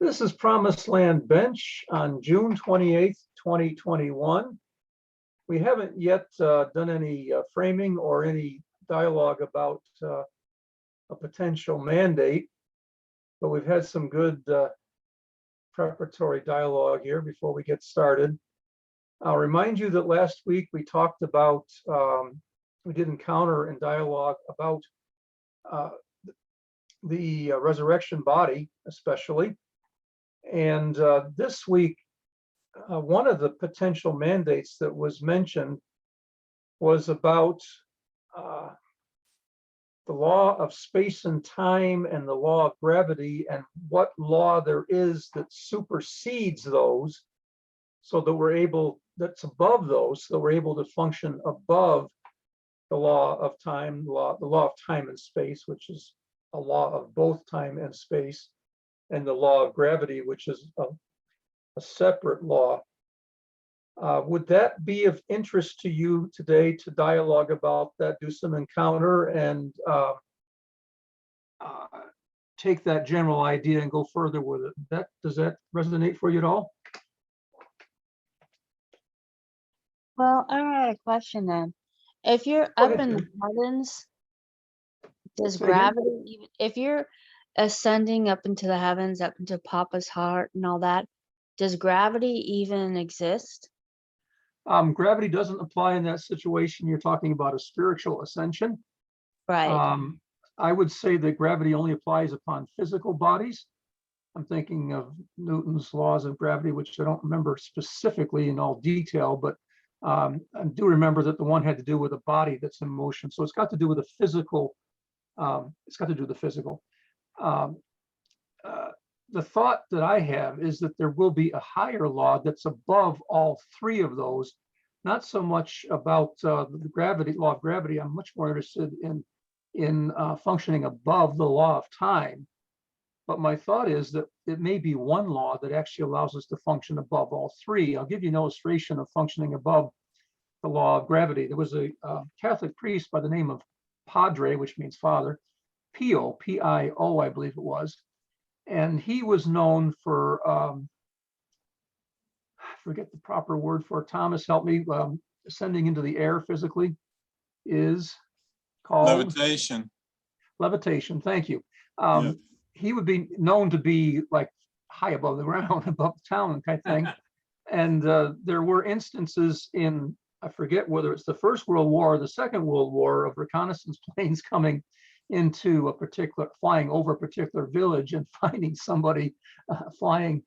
This is Promised Land Bench on June 28th, 2021. We haven't yet done any framing or any dialogue about a potential mandate, but we've had some good preparatory dialogue here before we get started. I'll remind you that last week we talked about, we did encounter and dialogue about the resurrection body, especially. And this week, one of the potential mandates that was mentioned was about the law of space and time and the law of gravity, and what law there is that supersedes those, so that we're able, that's above those, so we're able to function above the law of time, the law of time and space, which is a law of both time and space, and the law of gravity, which is a separate law. Would that be of interest to you today to dialogue about that, do some encounter, and take that general idea and go further with it? Does that resonate for you at all? Well, I had a question then. If you're up in the heavens, does gravity, if you're ascending up into the heavens, up into Papa's heart and all that, does gravity even exist? Gravity doesn't apply in that situation. You're talking about a spiritual ascension. Right. I would say that gravity only applies upon physical bodies. I'm thinking of Newton's laws of gravity, which I don't remember specifically in all detail, but I do remember that the one had to do with a body that's in motion. So it's got to do with a physical, the thought that I have is that there will be a higher law that's above all three of those. Not so much about the gravity, law of gravity. I'm much more interested in functioning above the law of time. But my thought is that it may be one law that actually allows us to function above all three. I'll give you an illustration of functioning above the law of gravity. There was a Catholic priest by the name of Padre, which means father, Pio, P-I-O, I believe it was. And he was known for, I forget the proper word for it. Thomas, help me. Ascending into the air physically is called levitation. Levitation, thank you. Yeah. He would be known to be like high above the ground, above the town kind of thing. And there were instances in, I forget whether it's the First World War or the Second World War, of reconnaissance planes coming into a particular, flying over a particular village and finding somebody flying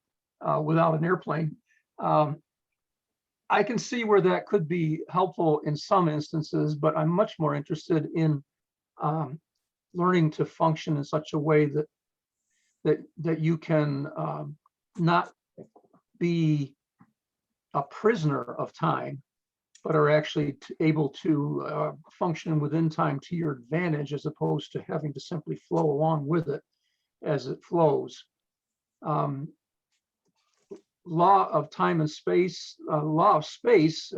without an airplane. I can see where that could be helpful in some instances, but I'm much more interested in learning to function in such a way that you can not be a prisoner of time, but are actually able to function within time to your advantage, as opposed to having to simply flow along with it as it flows. Law of time and space, law of space,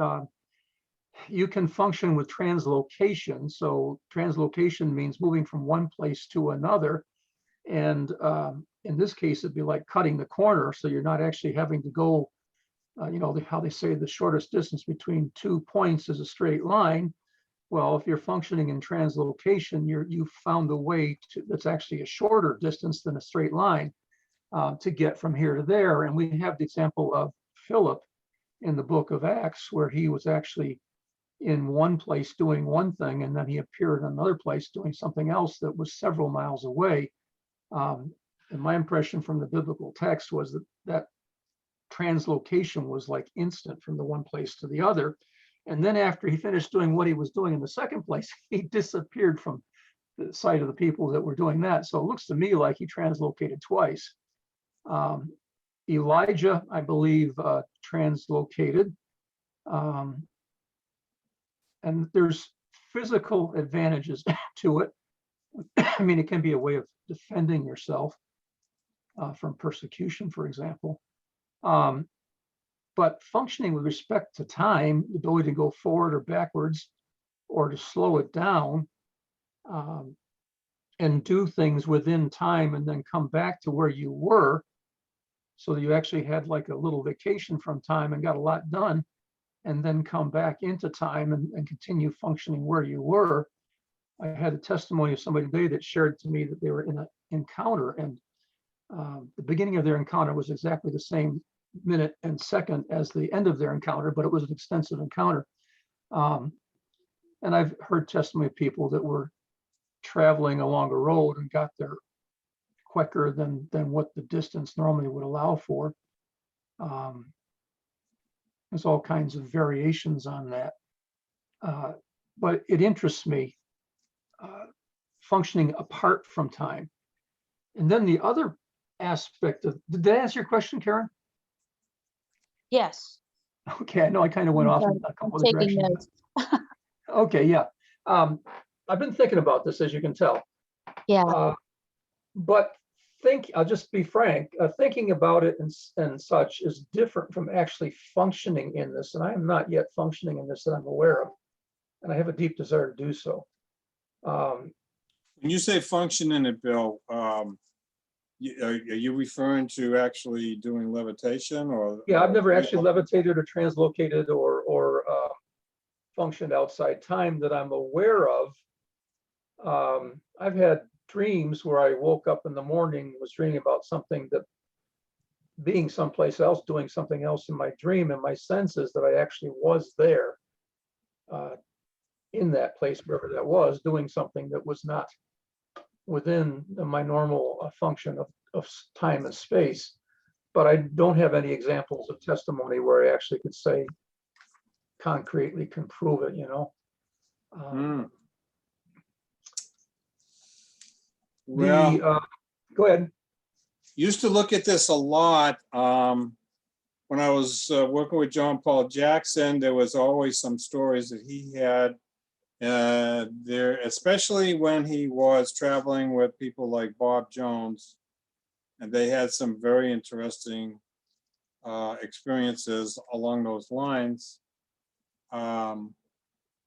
you can function with translocation. So translocation means moving from one place to another. And in this case, it'd be like cutting the corner. So you're not actually having to go, you know, how they say the shortest distance between 2 points is a straight line. Well, if you're functioning in translocation, you've found a way that's actually a shorter distance than a straight line to get from here to there. And we have the example of Philip in the book of Acts, where he was actually in one place doing one thing, and then he appeared in another place doing something else that was several miles away. And my impression from the biblical text was that translocation was like instant from the one place to the other. And then after he finished doing what he was doing in the second place, he disappeared from the sight of the people that were doing that. So it looks to me like he translocated twice. Elijah, I believe, translocated. And there's physical advantages to it. I mean, it can be a way of defending yourself from persecution, for example. But functioning with respect to time, the ability to go forward or backwards, or to slow it down, and do things within time and then come back to where you were, So you actually had like a little vacation from time and got a lot done, and then come back into time and continue functioning where you were. I had a testimony of somebody today that shared to me that they were in an encounter, and the beginning of their encounter was exactly the same minute and second as the end of their encounter, but it was an extensive encounter. And I've heard testimony of people that were traveling along a road and got there quicker than what the distance normally would allow for. There's all kinds of variations on that. But it interests me, functioning apart from time. And then the other aspect of, did that answer your question, Karen? Yes. Okay, I know I kind of went off in a couple of Taking directions. notes. Okay, yeah. I've been thinking about this, as you can tell. Yeah. But I'll just be frank, thinking about it and such is different from actually functioning in this. And I am not yet functioning in this that I'm aware of. And I have a deep desire to do so. When you say function in it, Bill, are you referring to actually doing levitation or? Yeah, I've never actually levitated or translocated or functioned outside time that I'm aware of. I've had dreams where I woke up in the morning, was dreaming about something, that being someplace else, doing something else in my dream, and my sense is that I actually was there in that place, wherever that was, doing something that was not within my normal function of time and space. But I don't have any examples of testimony where I actually could say concretely can prove it, you know. Well, go ahead. Used to look at this a lot when I was working with John Paul Jackson. There was always some stories that he had there, especially when he was traveling with people like Bob Jones, and they had some very interesting experiences along those lines.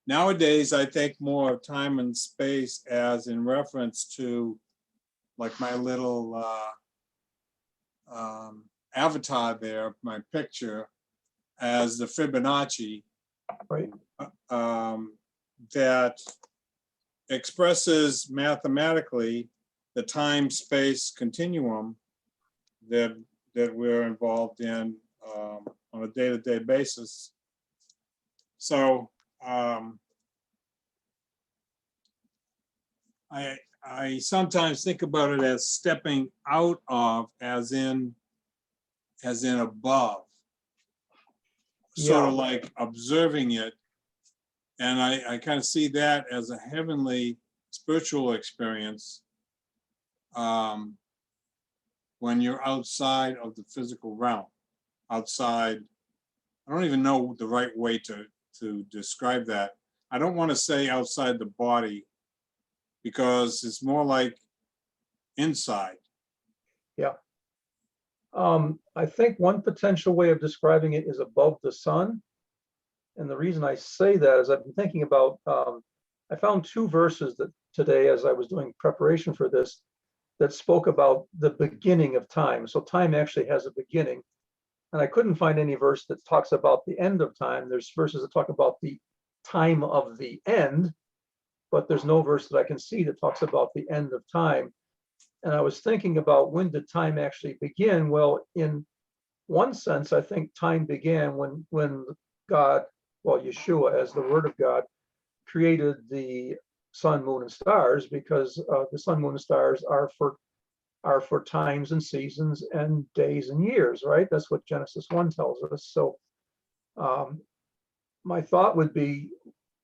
Nowadays, I think more of time and space as in reference to like my little avatar there, my picture, as the Fibonacci, right? That expresses mathematically the time-space continuum that we're involved in on a day-to-day basis. So I sometimes think about it as stepping out of, as in above, sort of like observing it. And I kind of see that as a heavenly spiritual experience when you're outside of the physical realm, outside. I don't even know the right way to describe that. I don't want to say outside the body, because it's more like inside. Yeah. I think one potential way of describing it is above the sun. And the reason I say that is I've been thinking about, I found two verses that today, as I was doing preparation for this, that spoke about the beginning of time. So time actually has a beginning. And I couldn't find any verse that talks about the end of time. There's verses that talk about the time of the end, but there's no verse that I can see that talks about the end of time. And I was thinking about, when did time actually begin? Well, in one sense, I think time began when God, well, Yeshua as the Word of God, created the sun, moon, and stars, because the sun, moon, and stars are for times and seasons and days and years, right? That's what Genesis 1 tells us. So my thought would be,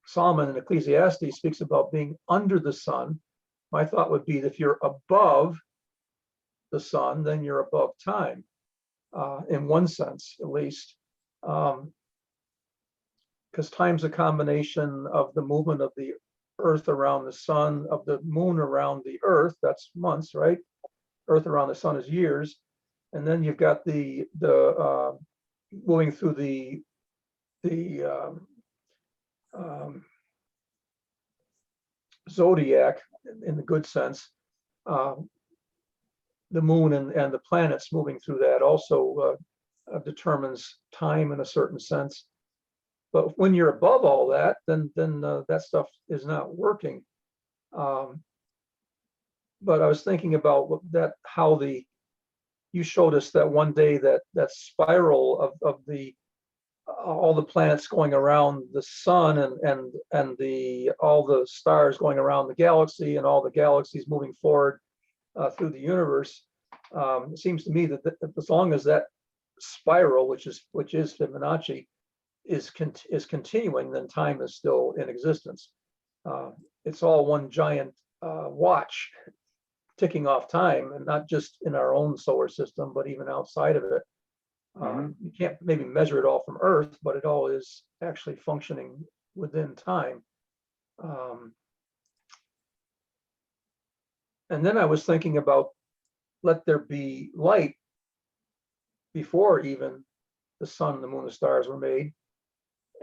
Solomon in Ecclesiastes speaks about being under the sun. My thought would be that if you're above the sun, then you're above time, in one sense, at least. Because time's a combination of the movement of the earth around the sun, of the moon around the earth, that's months, right? Earth around the sun is years. And then you've got the moving through the zodiac in the good sense. the moon and the planets moving through that also determines time in a certain sense. But when you're above all that, then that stuff is not working. But I was thinking about that, how you showed us that one day that spiral of the all the planets going around the sun and all the stars going around the galaxy and all the galaxies moving forward through the universe. It seems to me that as long as that spiral, which is Fibonacci, is continuing, then time is still in existence. It's all one giant watch ticking off time, and not just in our own solar system, but even outside of it. You can't maybe measure it all from Earth, but it all is actually functioning within time. And then I was thinking about let there be light before even the sun, the moon, the stars were made.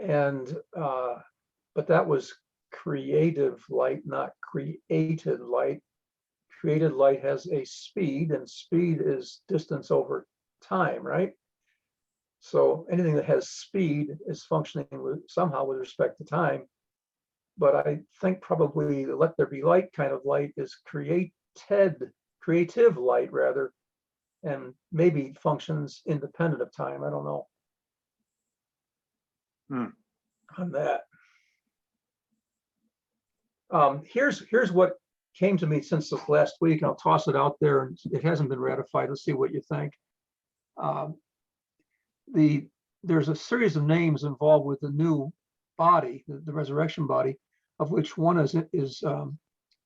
And but that was creative light, not created light. Created light has a speed, and speed is distance over time, right? So anything that has speed is functioning somehow with respect to time. But I think probably the let there be light kind of light is creative light rather, and maybe functions independent of time. I don't know on that. Here's what came to me since this last week, and I'll toss it out there, and it hasn't been ratified. Let's see what you think. There's a series of names involved with the new body, the resurrection body, of which one is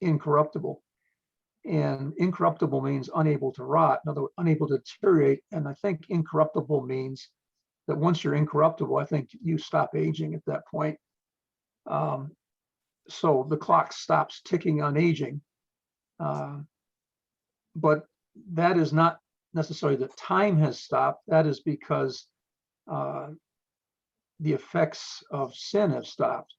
incorruptible. And incorruptible means unable to rot, in other words, unable to deteriorate. And I think incorruptible means that once you're incorruptible, I think you stop aging at that point. So the clock stops ticking on aging. But that is not necessarily that time has stopped. That is because the effects of sin have stopped.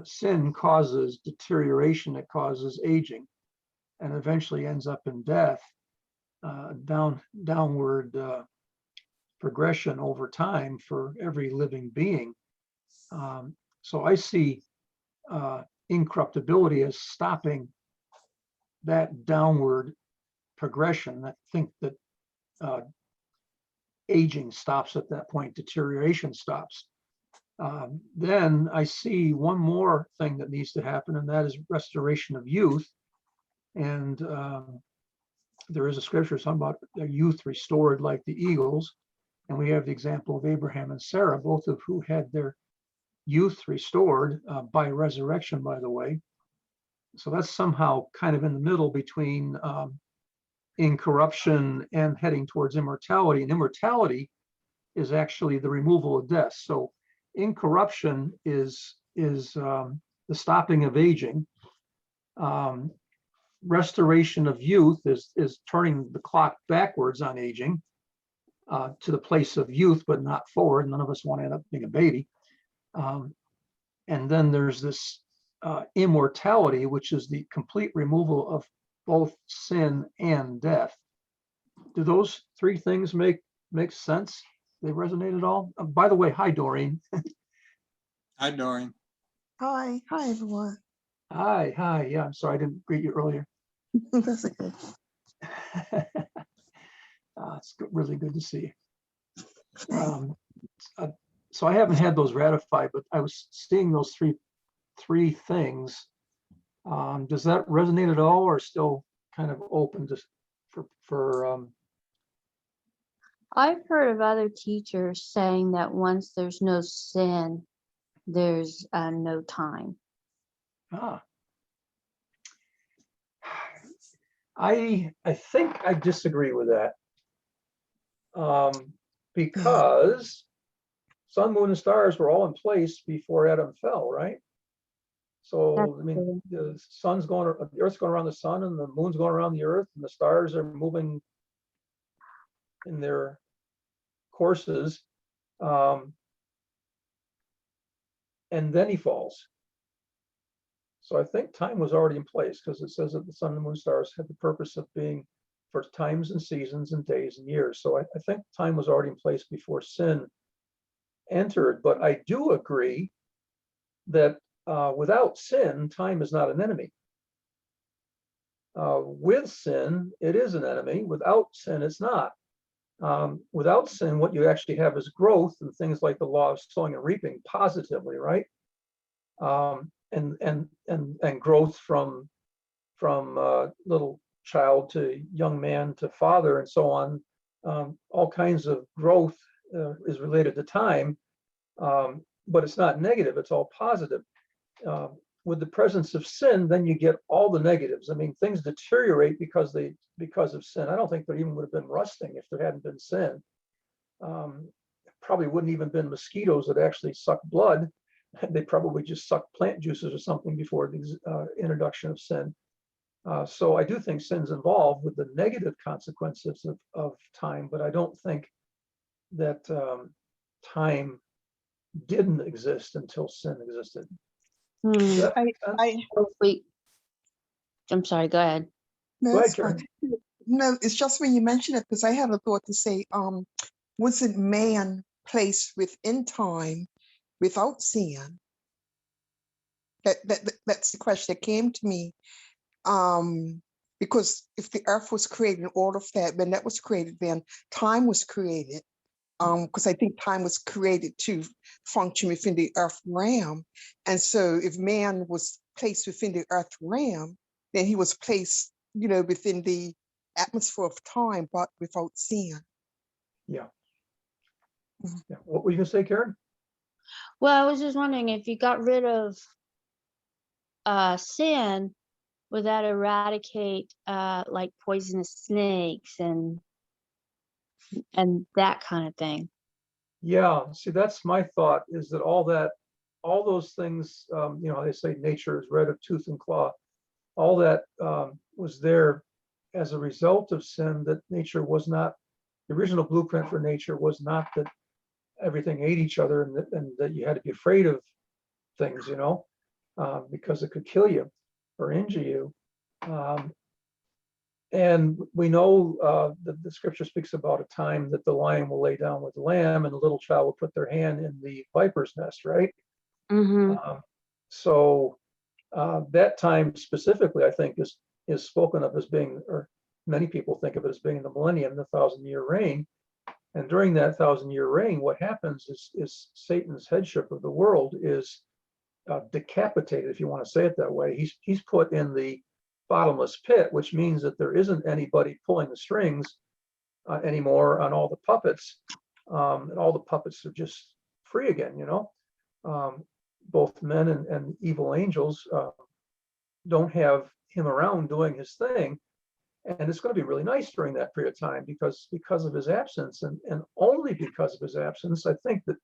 Sin causes deterioration, it causes aging, and eventually ends up in death, downward progression over time for every living being. So I see incorruptibility as stopping that downward progression. I think that aging stops at that point, deterioration stops. Then I see one more thing that needs to happen, and that is restoration of youth. And there is a scripture talking about their youth restored like the eagles. And we have the example of Abraham and Sarah, both of who had their youth restored by resurrection, by the way. So that's somehow kind of in the middle between incorruption and heading towards immortality. And immortality is actually the removal of death. So incorruption is the stopping of aging. Restoration of youth is turning the clock backwards on aging to the place of youth, but not forward. None of us want to end up being a baby. And then there's this immortality, which is the complete removal of both sin and death. Do those three things make sense? They resonate at all? By the way, hi, Doreen. Hi, Doreen. Hi everyone. Hi. Yeah, I'm sorry I didn't greet you earlier. That's okay. It's really good to see you. So I haven't had those ratified, but I was seeing those three things. Does that resonate at all, or still kind of open to for I've heard of other teachers saying that once there's no sin, there's no time. I think I disagree with that, because sun, moon, and stars were all in place before Adam fell, right? So I mean, the Earth's going around the sun, and the moon's going around the Earth, and the stars are moving in their courses, and then he falls. So I think time was already in place, because it says that the sun, the moon, stars had the purpose of being for times and seasons and days and years. So I think time was already in place before sin entered. But I do agree that without sin, time is not an enemy. With sin, it is an enemy. Without sin, it's not. Without sin, what you actually have is growth and things like the law of sowing and reaping positively, right? And growth from little child to young man to father and so on. All kinds of growth is related to time, but it's not negative, it's all positive. With the presence of sin, then you get all the negatives. I mean, things deteriorate because of sin. I don't think there even would have been rusting if there hadn't been sin. Probably wouldn't even been mosquitoes that actually suck blood. They probably just suck plant juices or something before the introduction of sin. So I do think sin's involved with the negative consequences of time, but I don't think that time didn't exist until sin existed. Does that make sense? I'm sorry, go ahead. No, Go ahead, it's fine. Karen. No, it's just when you mention it, because I had a thought to say, wasn't man placed within time without sin? That's the question that came to me. Because if the earth was created in order for that, when that was created, then time was created. Because I think time was created to function within the earth realm. And so if man was placed within the earth realm, then he was placed, within the atmosphere of time, but without sin. Yeah. What were you gonna say, Karen? Well, I was just wondering if you got rid of sin, would that eradicate like poisonous snakes and that kind of thing? Yeah, see, that's my thought, is that all those things, they say nature is red of tooth and claw. All that was there as a result of sin, that nature was not, the original blueprint for nature was not that everything ate each other and that you had to be afraid of things, because it could kill you or injure you. And we know that the scripture speaks about a time that the lion will lay down with the lamb and the little child will put their hand in the viper's nest, right? So that time specifically, I think, is spoken of as being, or many people think of it as being the millennium, the 1,000-year reign. And during that 1,000-year reign, what happens is Satan's headship of the world is decapitated, if you want to say it that way. He's put in the bottomless pit, which means that there isn't anybody pulling the strings anymore on all the puppets, and all the puppets are just free again. Both men and evil angels don't have him around doing his thing, and it's going to be really nice during that period of time because of his absence, and only because of his absence. I think that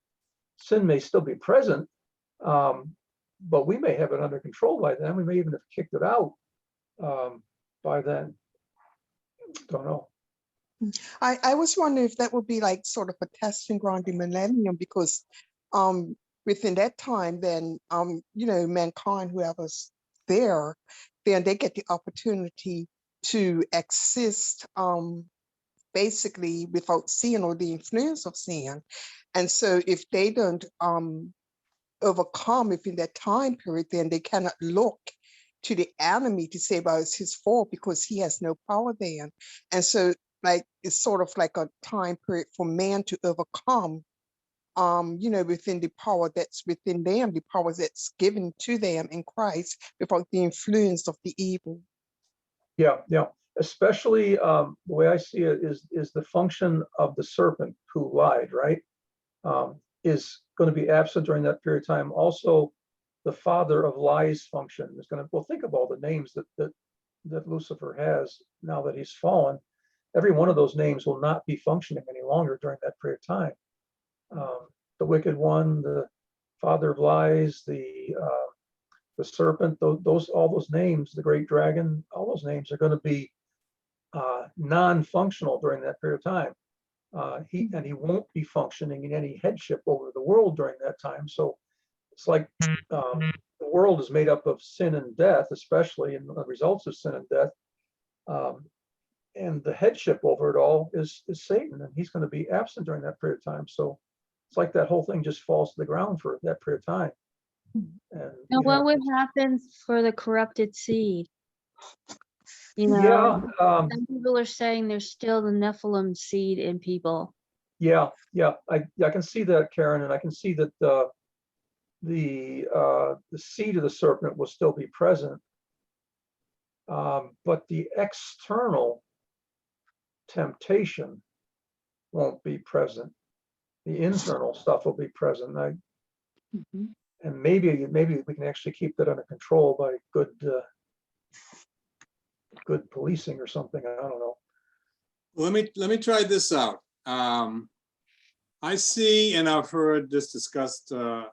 sin may still be present, but we may have it under control by then. We may even have kicked it out by then. Don't know. I was wondering if that would be like sort of a testing ground in millennium, because within that time, then mankind, whoever's there, then they get the opportunity to exist basically without sin or the influence of sin. And so if they don't overcome within that time period, then they cannot look to the enemy to say, well, it's his fault because he has no power then. And so like it's sort of like a time period for man to overcome within the power that's within them, the power that's given to them in Christ without the influence of the evil. Yeah. Especially the way I see it is the function of the serpent who lied, right? Is going to be absent during that period of time. Also, the father of lies function is going to, well, think of all the names that Lucifer has now that he's fallen. Every one of those names will not be functioning any longer during that period of time. The wicked one, the father of lies, the serpent, all those names, the great dragon, all those names are going to be non-functional during that period of time. He won't be functioning in any headship over the world during that time. So it's like the world is made up of sin and death, especially in the results of sin and death. and the headship over it all is Satan, and he's going to be absent during that period of time. So it's like that whole thing just falls to the ground for that period of time. And Now, you what have would this- happen for the corrupted seed? yeah, Some people are saying there's still the Nephilim seed in people. yeah, I can see that, Karen, and I can see that the seed of the serpent will still be present, but the external temptation won't be present. The internal stuff will be present. And maybe we can actually keep that under control by good policing or something. I don't know. Let me try this out. I see, and I've heard this discussed in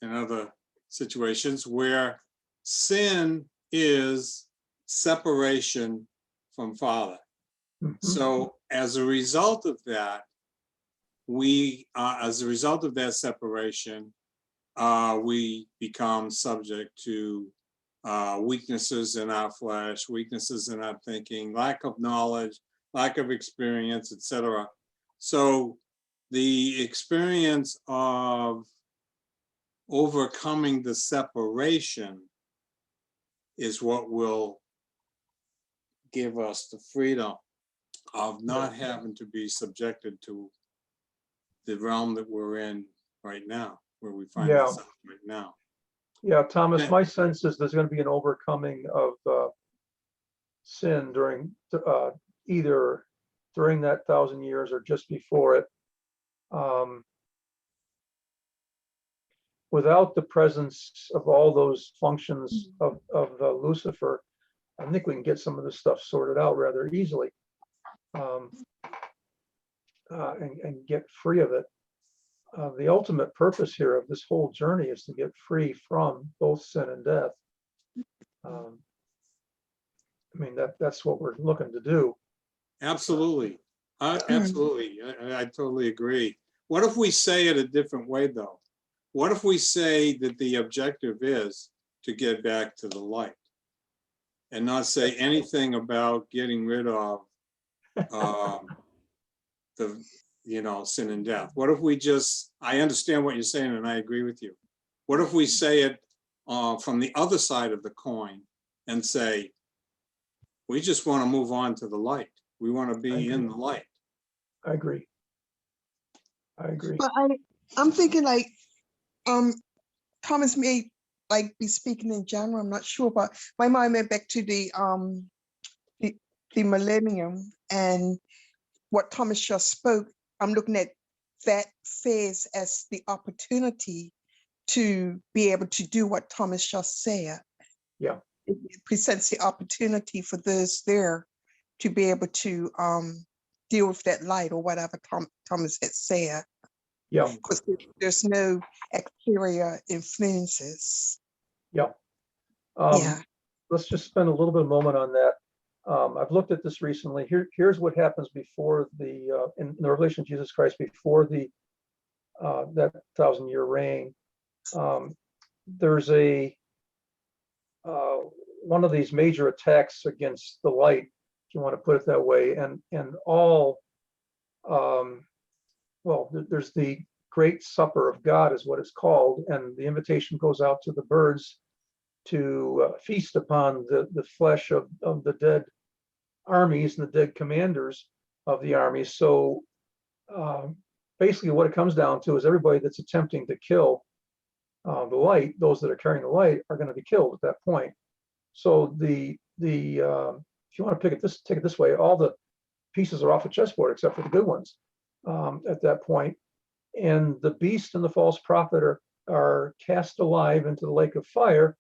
other situations, where sin is separation from Father. Mhm. So as a result of that, as a result of that separation, we become subject to weaknesses in our flesh, weaknesses in our thinking, lack of knowledge, lack of experience, etc. So the experience of overcoming the separation is what will give us the freedom of not having to be subjected to the realm that we're in right now, where we find Yeah. ourselves right now. Yeah, Thomas, Yeah. my sense is there's going to be an overcoming of sin during either during that 1,000 years or just before it. Without the presence of all those functions of Lucifer, I think we can get some of this stuff sorted out rather easily, and get free of it. The ultimate purpose here of this whole journey is to get free from both sin and death. I mean, that's what we're looking to do. Absolutely. Absolutely. I totally agree. What if we say it a different way, though? What if we say that the objective is to get back to the light and not say anything about getting rid of the, sin and death? What if we just, I understand what you're saying and I agree with you. What if we say it from the other side of the coin and say, we just want to move on to the light. We want to be in the light. I agree. But I'm thinking like, Thomas may like be speaking in general. I'm not sure, but my mind went back to the millennium and what Thomas just spoke. I'm looking at that phase as the opportunity to be able to do what Thomas just said. Yeah. It presents the opportunity for those there to be able to deal with that light or whatever Thomas had said. Yeah. Because there's no exterior influences. Yeah. Yeah. Let's just spend a little bit of moment on that. I've looked at this recently. Here's what happens before in the revelation of Jesus Christ before that 1,000-year reign. There's one of these major attacks against the light, if you want to put it that way, and all. There's the Great Supper of God is what it's called, and the invitation goes out to the birds to feast upon the flesh of the dead armies and the dead commanders of the armies. So basically what it comes down to is everybody that's attempting to kill the light, those that are carrying the light, are going to be killed at that point. So if you want to take it this way, all the pieces are off the chessboard except for the good ones at that point. And the beast and the false prophet are cast alive into the lake of fire,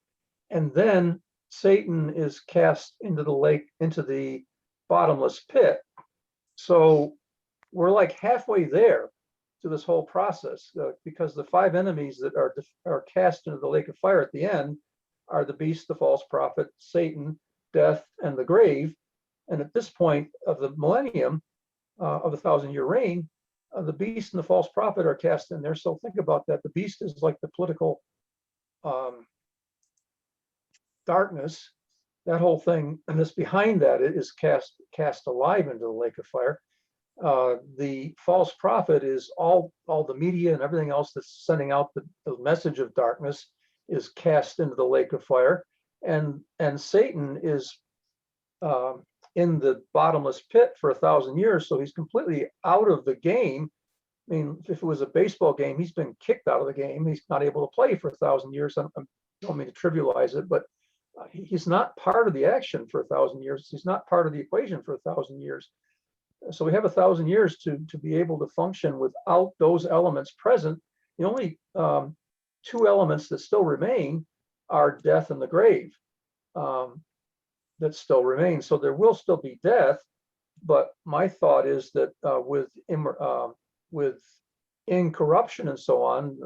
and then Satan is cast into the lake, into the bottomless pit. So we're like halfway there to this whole process, because the 5 enemies that are cast into the lake of fire at the end are the beast, the false prophet, Satan, death, and the grave. And at this point of the millennium, of the 1,000-year reign, the beast and the false prophet are cast in there. So think about that. The beast is like the political darkness, that whole thing, and this behind that is cast alive into the lake of fire. The false prophet is all the media and everything else that's sending out the message of darkness is cast into the lake of fire, and Satan is in the bottomless pit for 1,000 years, so he's completely out of the game. I mean, if it was a baseball game, he's been kicked out of the game. He's not able to play for 1,000 years. I don't mean to trivialize it, but he's not part of the action for 1,000 years. He's not part of the equation for 1,000 years. So we have 1,000 years to be able to function without those elements present. The only two elements that still remain are death and the grave. That still remain. So there will still be death, but my thought is that with incorruption and so on,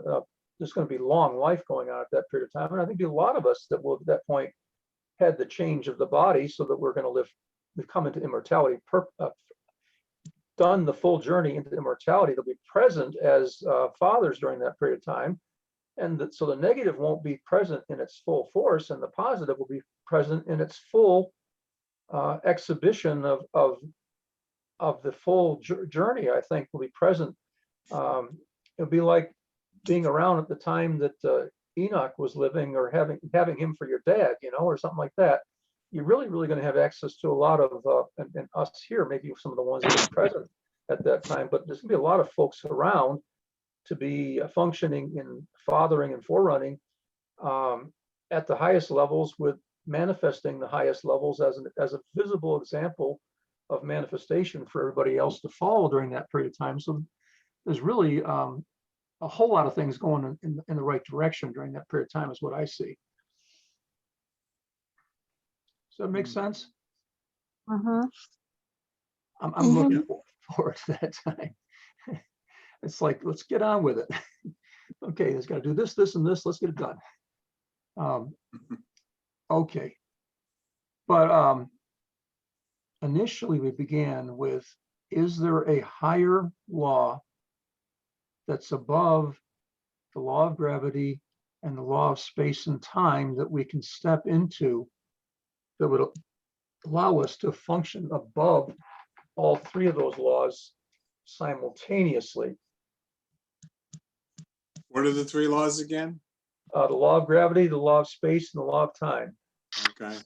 there's going to be long life going on at that period of time. And I think a lot of us that will at that point had the change of the body, so that we're going to live, we come into immortality, done the full journey into immortality. They'll be present as fathers during that period of time. And so the negative won't be present in its full force, and the positive will be present in its full exhibition of the full journey. I think will be present. It'll be like being around at the time that Enoch was living, or having him for your dad, or something like that. You're really going to have access to a lot of, and us here, maybe some of the ones that are present at that time, but there's going to be a lot of folks around to be functioning in fathering and forerunning at the highest levels, with manifesting the highest levels as a visible example of manifestation for everybody else to follow during that period of time. So there's really a whole lot of things going in the right direction during that period of time, is what I see. Does that make sense? Mm-hmm. I'm looking forward to that time. It's like, let's get on with it. Okay, it's got to do this, this, and this. Let's get it done. Okay. But initially we began with, is there a higher law that's above the law of gravity and the law of space and time that we can step into that would allow us to function above all three of those laws simultaneously? What are the three laws again? The law of gravity, the law of space, and the law of time. Okay.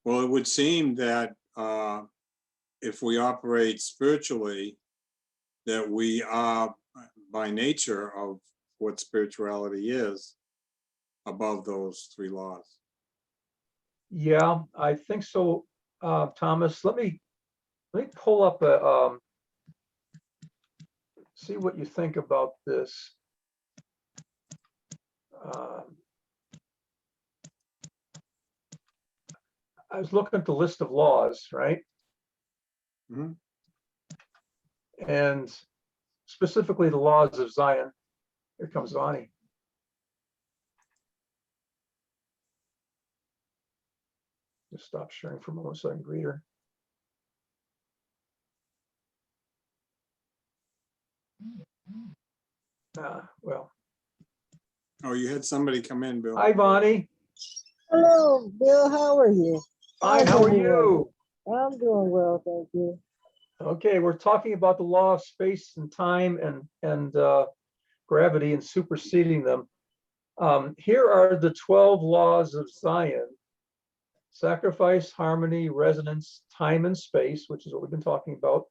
Well, it would seem that if we operate spiritually, that we are by nature of what spirituality is above those three laws. Yeah, I think so, Thomas. Let me pull up a see what you think about this. I was looking at the list of laws, right? Mhm. And specifically the laws of Zion. Here comes Vani. Just stop sharing for a moment so I can greet her. Well. Oh, you had somebody come in, Bill. Hi, Vani. Hello, Bill. How are you? Fine, how are you? I'm doing well, thank you. Okay, we're talking about the law of space and time and gravity and superseding them. Here are the 12 laws of Zion: sacrifice, harmony, resonance, time and space, which is what we've been talking about,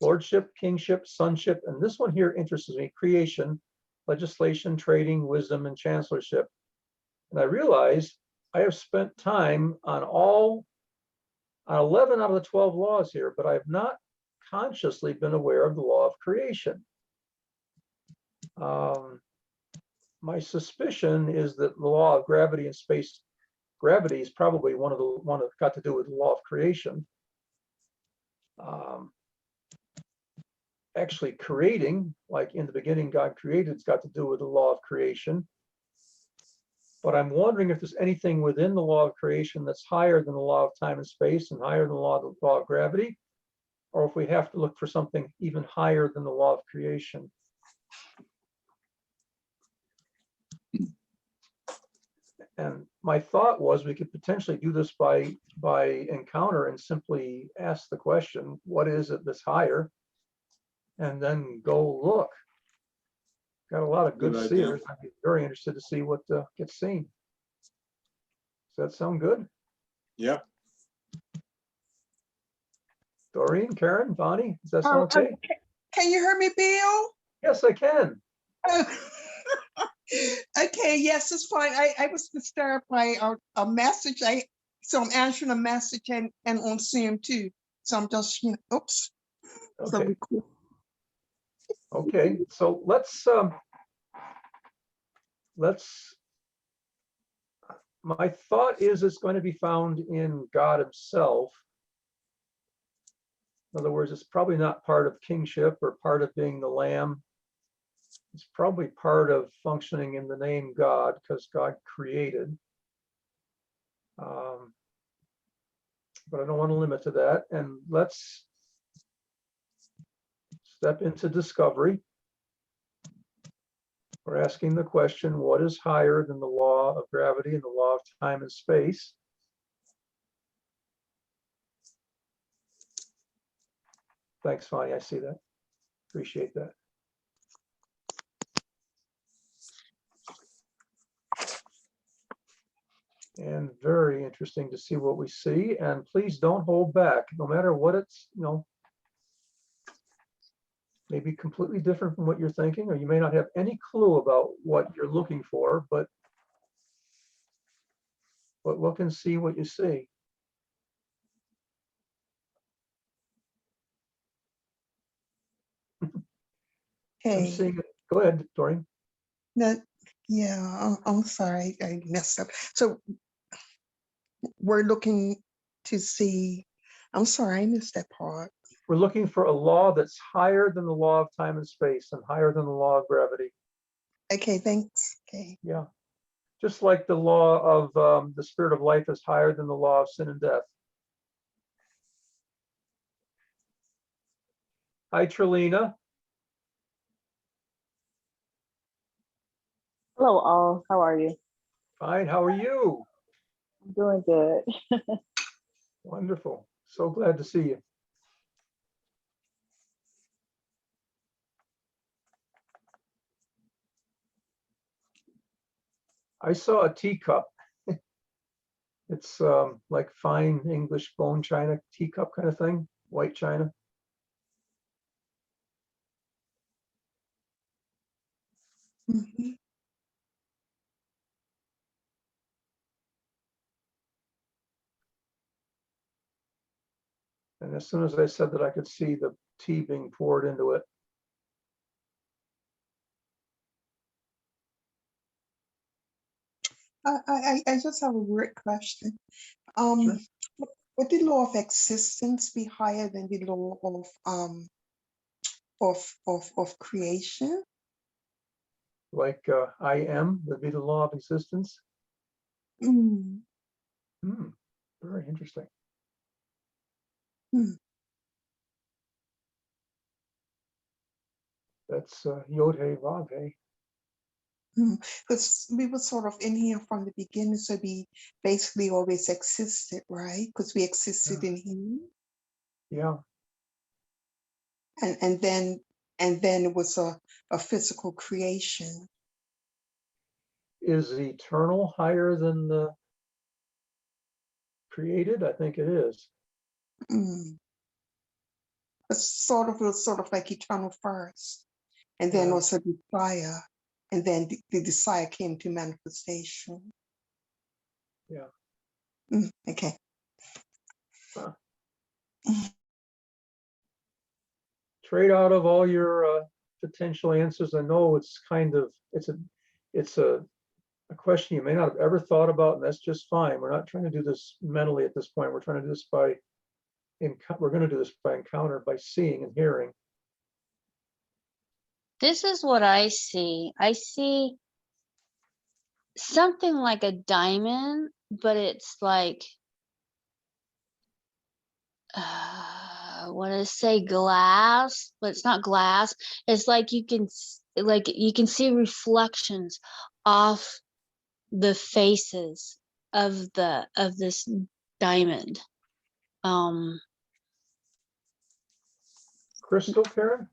lordship, kingship, sonship, and this one here interests me: creation, legislation, trading, wisdom, and chancellorship. And I realize I have spent time on 11 out of the 12 laws here, but I have not consciously been aware of the law of creation. My suspicion is that the law of gravity and space, gravity is probably one that got to do with the law of creation. Actually creating, like in the beginning God created, it's got to do with the law of creation. But I'm wondering if there's anything within the law of creation that's higher than the law of time and space and higher than the law of gravity, or if we have to look for something even higher than the law of creation. And my thought was we could potentially do this by encounter and simply ask the question, what is it that's higher? And then go look. Got a lot of good Good idea. seers. I'd be very interested to see what gets seen. Does that sound good? Yep. Doreen, Karen, Bonnie, does that sound okay? Can you hear me, Bill? Yes, I can. Okay, yes, it's fine. I was disturbed by a message. So I'm answering a message and on Zoom too. So I'm just, oops. So Okay. we cool. Okay, so let's, my thought is it's going to be found in God himself. In other words, it's probably not part of kingship or part of being the lamb. It's probably part of functioning in the name God, because God created. But I don't want to limit to that. And let's step into discovery. We're asking the question, what is higher than the law of gravity and the law of time and space? Thanks, Fanny. I see that. Appreciate that. And very interesting to see what we see. And please don't hold back, no matter what it's, maybe completely different from what you're thinking, or you may not have any clue about what you're looking for, but look and see what you see. I'm Okay. seeing it. Go ahead, Doreen. No, yeah, I'm sorry. I messed up. So we're looking to see, I'm sorry, I missed that part. We're looking for a law that's higher than the law of time and space and higher than the law of gravity. Okay, thanks. Okay. Yeah. Just like the law of the spirit of life is higher than the law of sin and death. Hi, Trilina. Hello, all. How are you? Fine. How are you? I'm doing good. Wonderful. So glad to see you. I saw a teacup. It's like fine English bone china teacup kind of thing, white china. Mhm. And as soon as I said that, I could see the tea being poured into it. I just have a weird question. Sure. Would the law of existence be higher than the law of creation? Like I am would be the law of existence. Mm. Very interesting. Mm. That's Yod He Vav He. Because we were sort of in here from the beginning, so we basically always existed, right? Because we existed in him, Yeah. and then it was a physical creation. Is eternal higher than the created? I think it is. Mm. It's it was sort of like eternal first, and then Yeah. also desire, and then the desire came to manifestation. Yeah. Okay. Huh. Trade out of all your potential answers. I know it's kind of it's a question you may not have ever thought about, and that's just fine. We're not trying to do this mentally at this point. We're trying to do this we're going to do this by encounter, by seeing and hearing. This is what I see. I see something like a diamond, but it's like, I want to say glass, but it's not glass. It's like you can see reflections off the faces of this diamond. Crystal, Karen?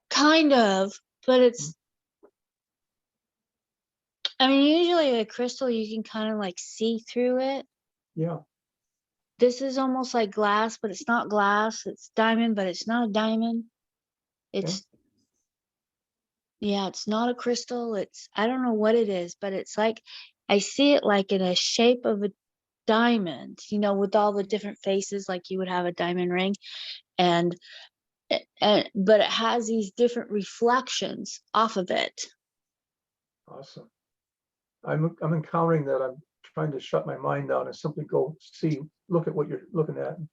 Kind of, but it's, I mean, usually a crystal, you can kind of like see through it. Yeah. This is almost like glass, but it's not glass. It's diamond, but it's not a diamond. It's, yeah, it's not a crystal. It's, I don't know what it is, but it's like, I see it like in a shape of a diamond, you know, with all the different faces, like you would have a diamond ring. And but it has these different reflections off of it. Awesome. I'm encountering that. I'm trying to shut my mind down and simply go see, look at what you're looking at, and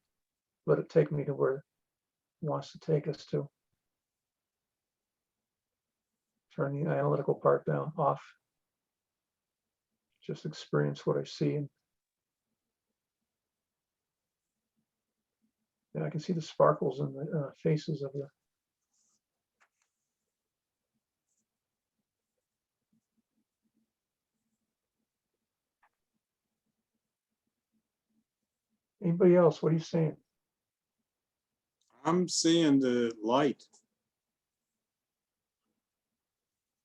let it take me to where it wants to take us to. Turn the analytical part down, off. Just experience what I see. And yeah, I can see the sparkles in the faces of the. Anybody else? What are you saying? I'm seeing the light.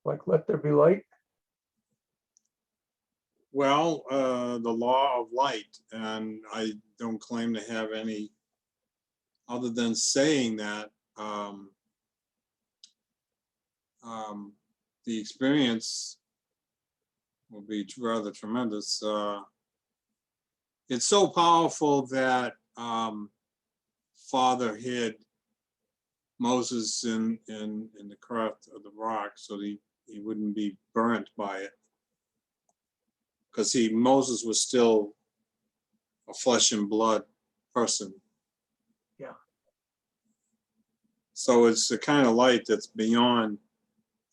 Like, let there be light? Well, the law of light, and I don't claim to have any other than saying that the experience will be rather tremendous. It's so powerful that Father hid Moses in the cleft of the rock so that he wouldn't be burnt by it, because Moses was still a flesh and blood person. Yeah. So it's the kind of light that's beyond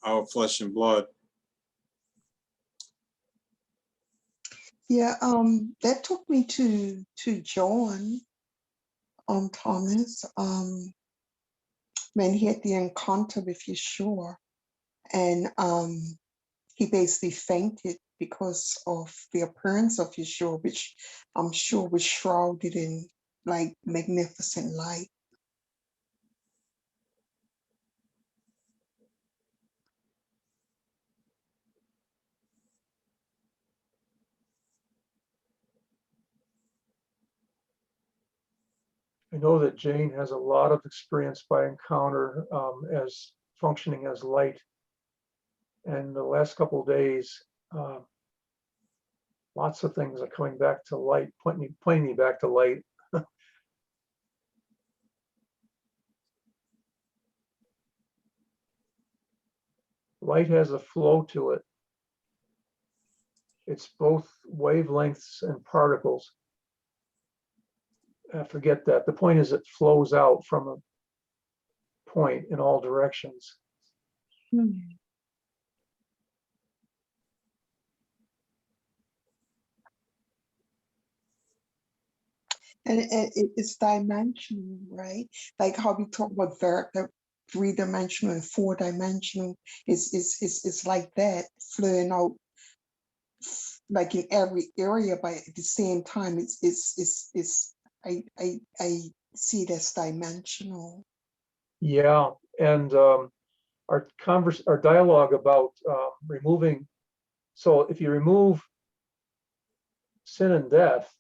our flesh and blood. Yeah, that took me to John, Thomas, when he had the encounter with Yeshua, and he basically fainted because of the appearance of Yeshua, which I'm sure was shrouded in like magnificent light. I know that Jane has a lot of experience by encounter as functioning as light. And the last couple of days, lots of things are coming back to light, pointing me back to light. Light has a flow to it. It's both wavelengths and particles. Forget that. The point is it flows out from a point in all directions. And it's dimensional, right? Like how we talk about the three-dimensional and four-dimensional. It's like that, flowing out like in every area, but at the same time, I see it as dimensional. Yeah, and our dialogue about removing. So if you remove sin and death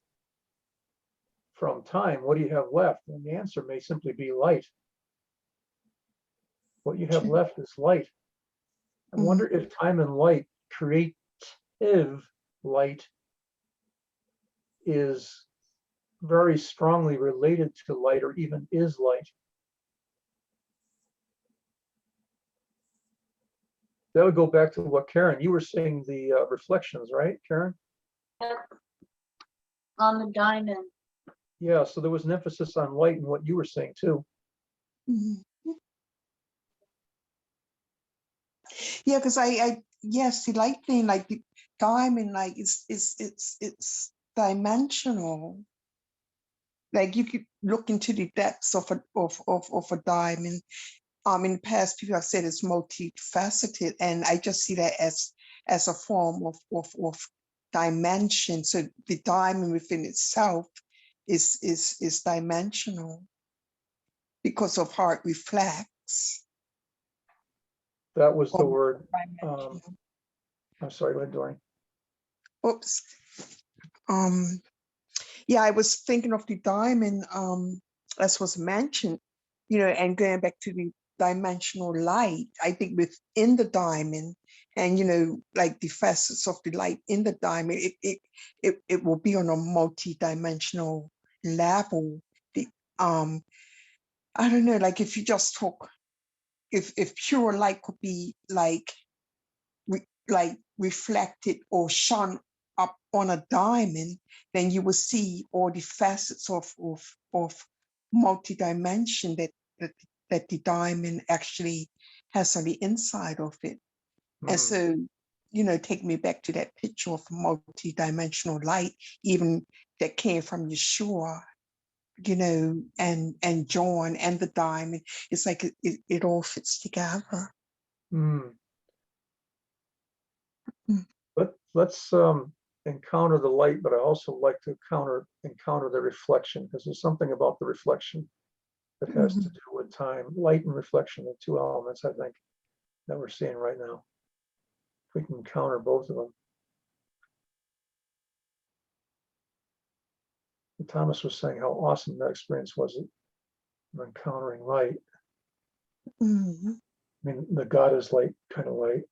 from time, what do you have left? And the answer may simply be light. What you have left is light. I wonder if time and light, creative light, is very strongly related to light, or even is light. That would go back to what Karen, you were saying, the reflections, right, Karen? On the diamond. Yeah, so there was an emphasis on light in what you were saying too. Yeah, because yes, the light thing, like the diamond, like it's dimensional. Like you could look into the depths of a diamond. In the past, people have said it's multifaceted, and I just see that as as a form of dimension. So the diamond within itself is dimensional because of how it reflects. That was the Or word. dimensional. I'm sorry, go ahead, Doreen. Oops. Yeah, I was thinking of the diamond, as was mentioned, and going back to the dimensional light. I think within the diamond, and like the facets of the light in the diamond, it will be on a multi-dimensional level. The I don't know, like if you just talk, if pure light could be like reflected or shone up on a diamond, then you will see all the facets of multi-dimension that the diamond actually has on the inside of it. And so, take me back to that picture of multi-dimensional light, even that came from Yeshua, and John and the diamond. It's like it all fits together. Let's encounter the light, but I also like to encounter the reflection, because there's something about the reflection that has to do with time. Light and reflection are two elements, I think, that we're seeing right now. If we can encounter both of them. And Thomas was saying how awesome that experience was of encountering light. Mm-hmm. I mean, the God is light kind of light.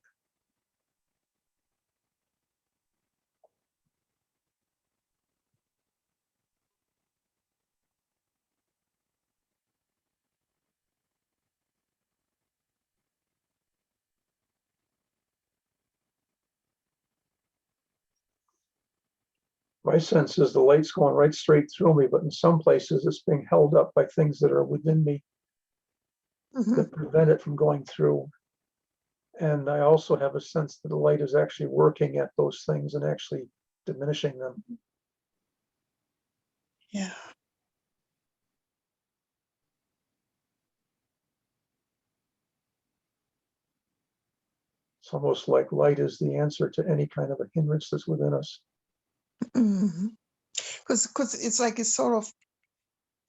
My sense is the light's going right straight through me, but in some places it's being held up by things that are within me that prevent it from going through. And I also have a sense that the light is actually working at those things and actually diminishing them. Yeah. It's almost like light is the answer to any kind of a hindrance that's within us. Because it's like it's sort of,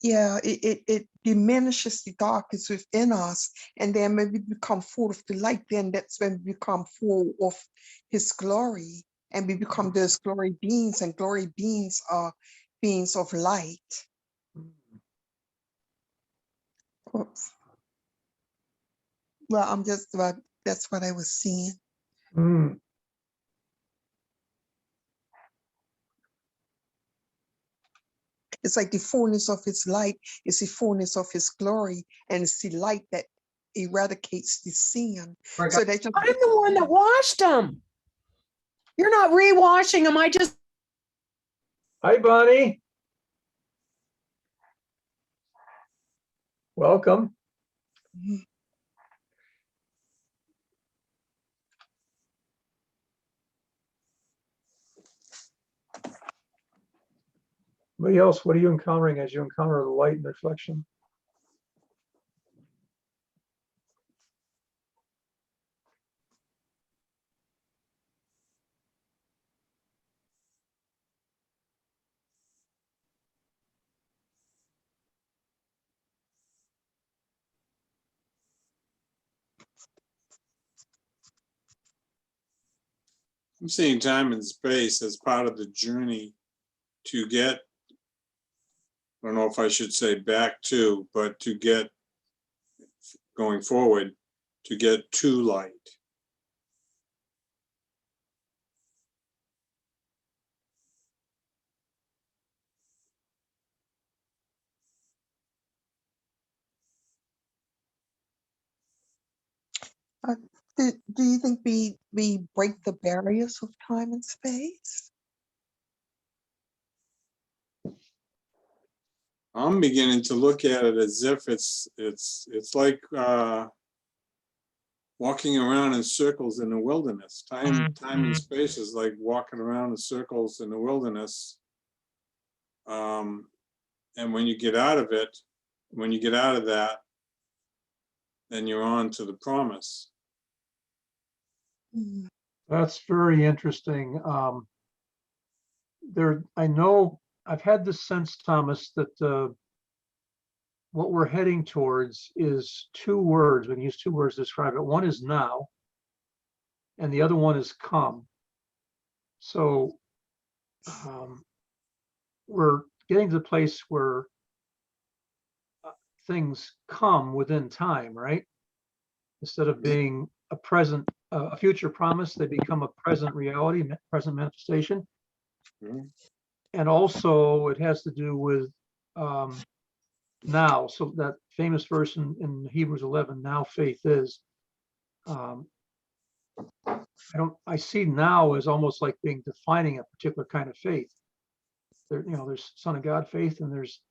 yeah, it diminishes the darkness within us, and then when we become full of the light, then that's when we become full of his glory, and we become those glory beings, and glory beings are beings of light. Oops. Well, that's what I was seeing. It's like the fullness of his light is the fullness of his glory, and it's the light that eradicates the sin. So they just, I'm the one that washed them. You're not re-washing them. I just. Hi, Bonnie. Welcome. Anybody else, what are you encountering as you encounter the light and reflection? I'm seeing time and space as part of the journey to get, I don't know if I should say back to, but to get going forward, to get to light. do you think we break the barriers of time and space? I'm beginning to look at it as if it's like walking around in circles in the wilderness. Time and space is like walking around in circles in the wilderness. And when you get out of it, when you get out of that, then you're on to the promise. That's very interesting. I know I've had this sense, Thomas, that what we're heading towards is two words. We can use two words to describe it. One is now, and the other one is come. So we're getting to the place where things come within time, right? Instead of being a future promise, they become a present reality, present manifestation. Mhm. And also it has to do with now. So that famous verse in Hebrews 11, now faith is. I see now as almost like being defining a particular kind of faith. There's Son of God faith, and there's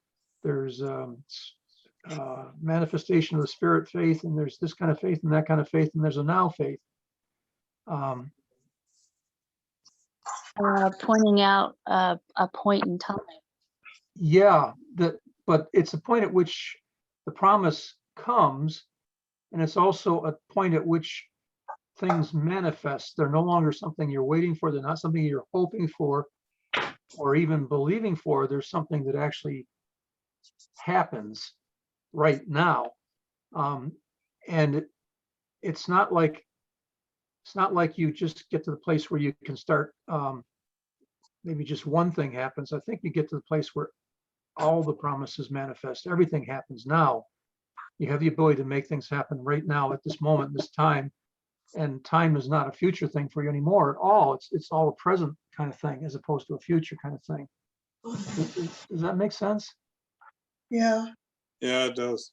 manifestation of the Spirit faith, and there's this kind of faith and that kind of faith, and there's a now faith. Pointing out a point in time. Yeah, but it's a point at which the promise comes, and it's also a point at which things manifest. They're no longer something you're waiting for. They're not something you're hoping for or even believing for. There's something that actually happens right now. And it's not like you just get to the place where you can start, maybe just one thing happens. I think you get to the place where all the promises manifest. Everything happens now. You have the ability to make things happen right now at this moment, this time. And time is not a future thing for you anymore at all. It's all a present kind of thing as opposed to a future kind of thing. Does that make sense? Yeah. Yeah, it does.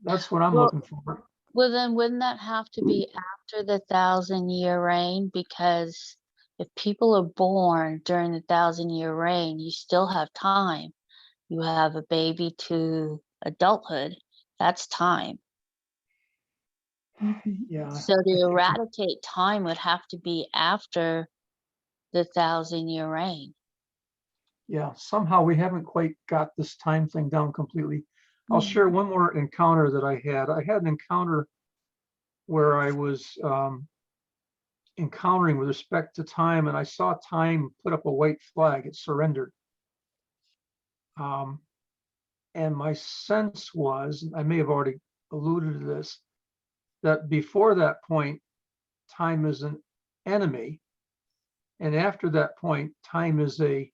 That's what I'm Well- looking for. Well, then wouldn't that have to be after the 1,000-year reign? Because if people are born during the 1,000-year reign, you still have time. You have a baby to adulthood. That's time. Yeah. So to eradicate time would have to be after the 1,000-year reign. Yeah, somehow we haven't quite got this time thing down completely. I'll share one more encounter that I had. I had an encounter where I was encountering with respect to time, and I saw time put up a white flag. It surrendered. And my sense was, I may have already alluded to this, that before that point, time is an enemy. And after that point, time is a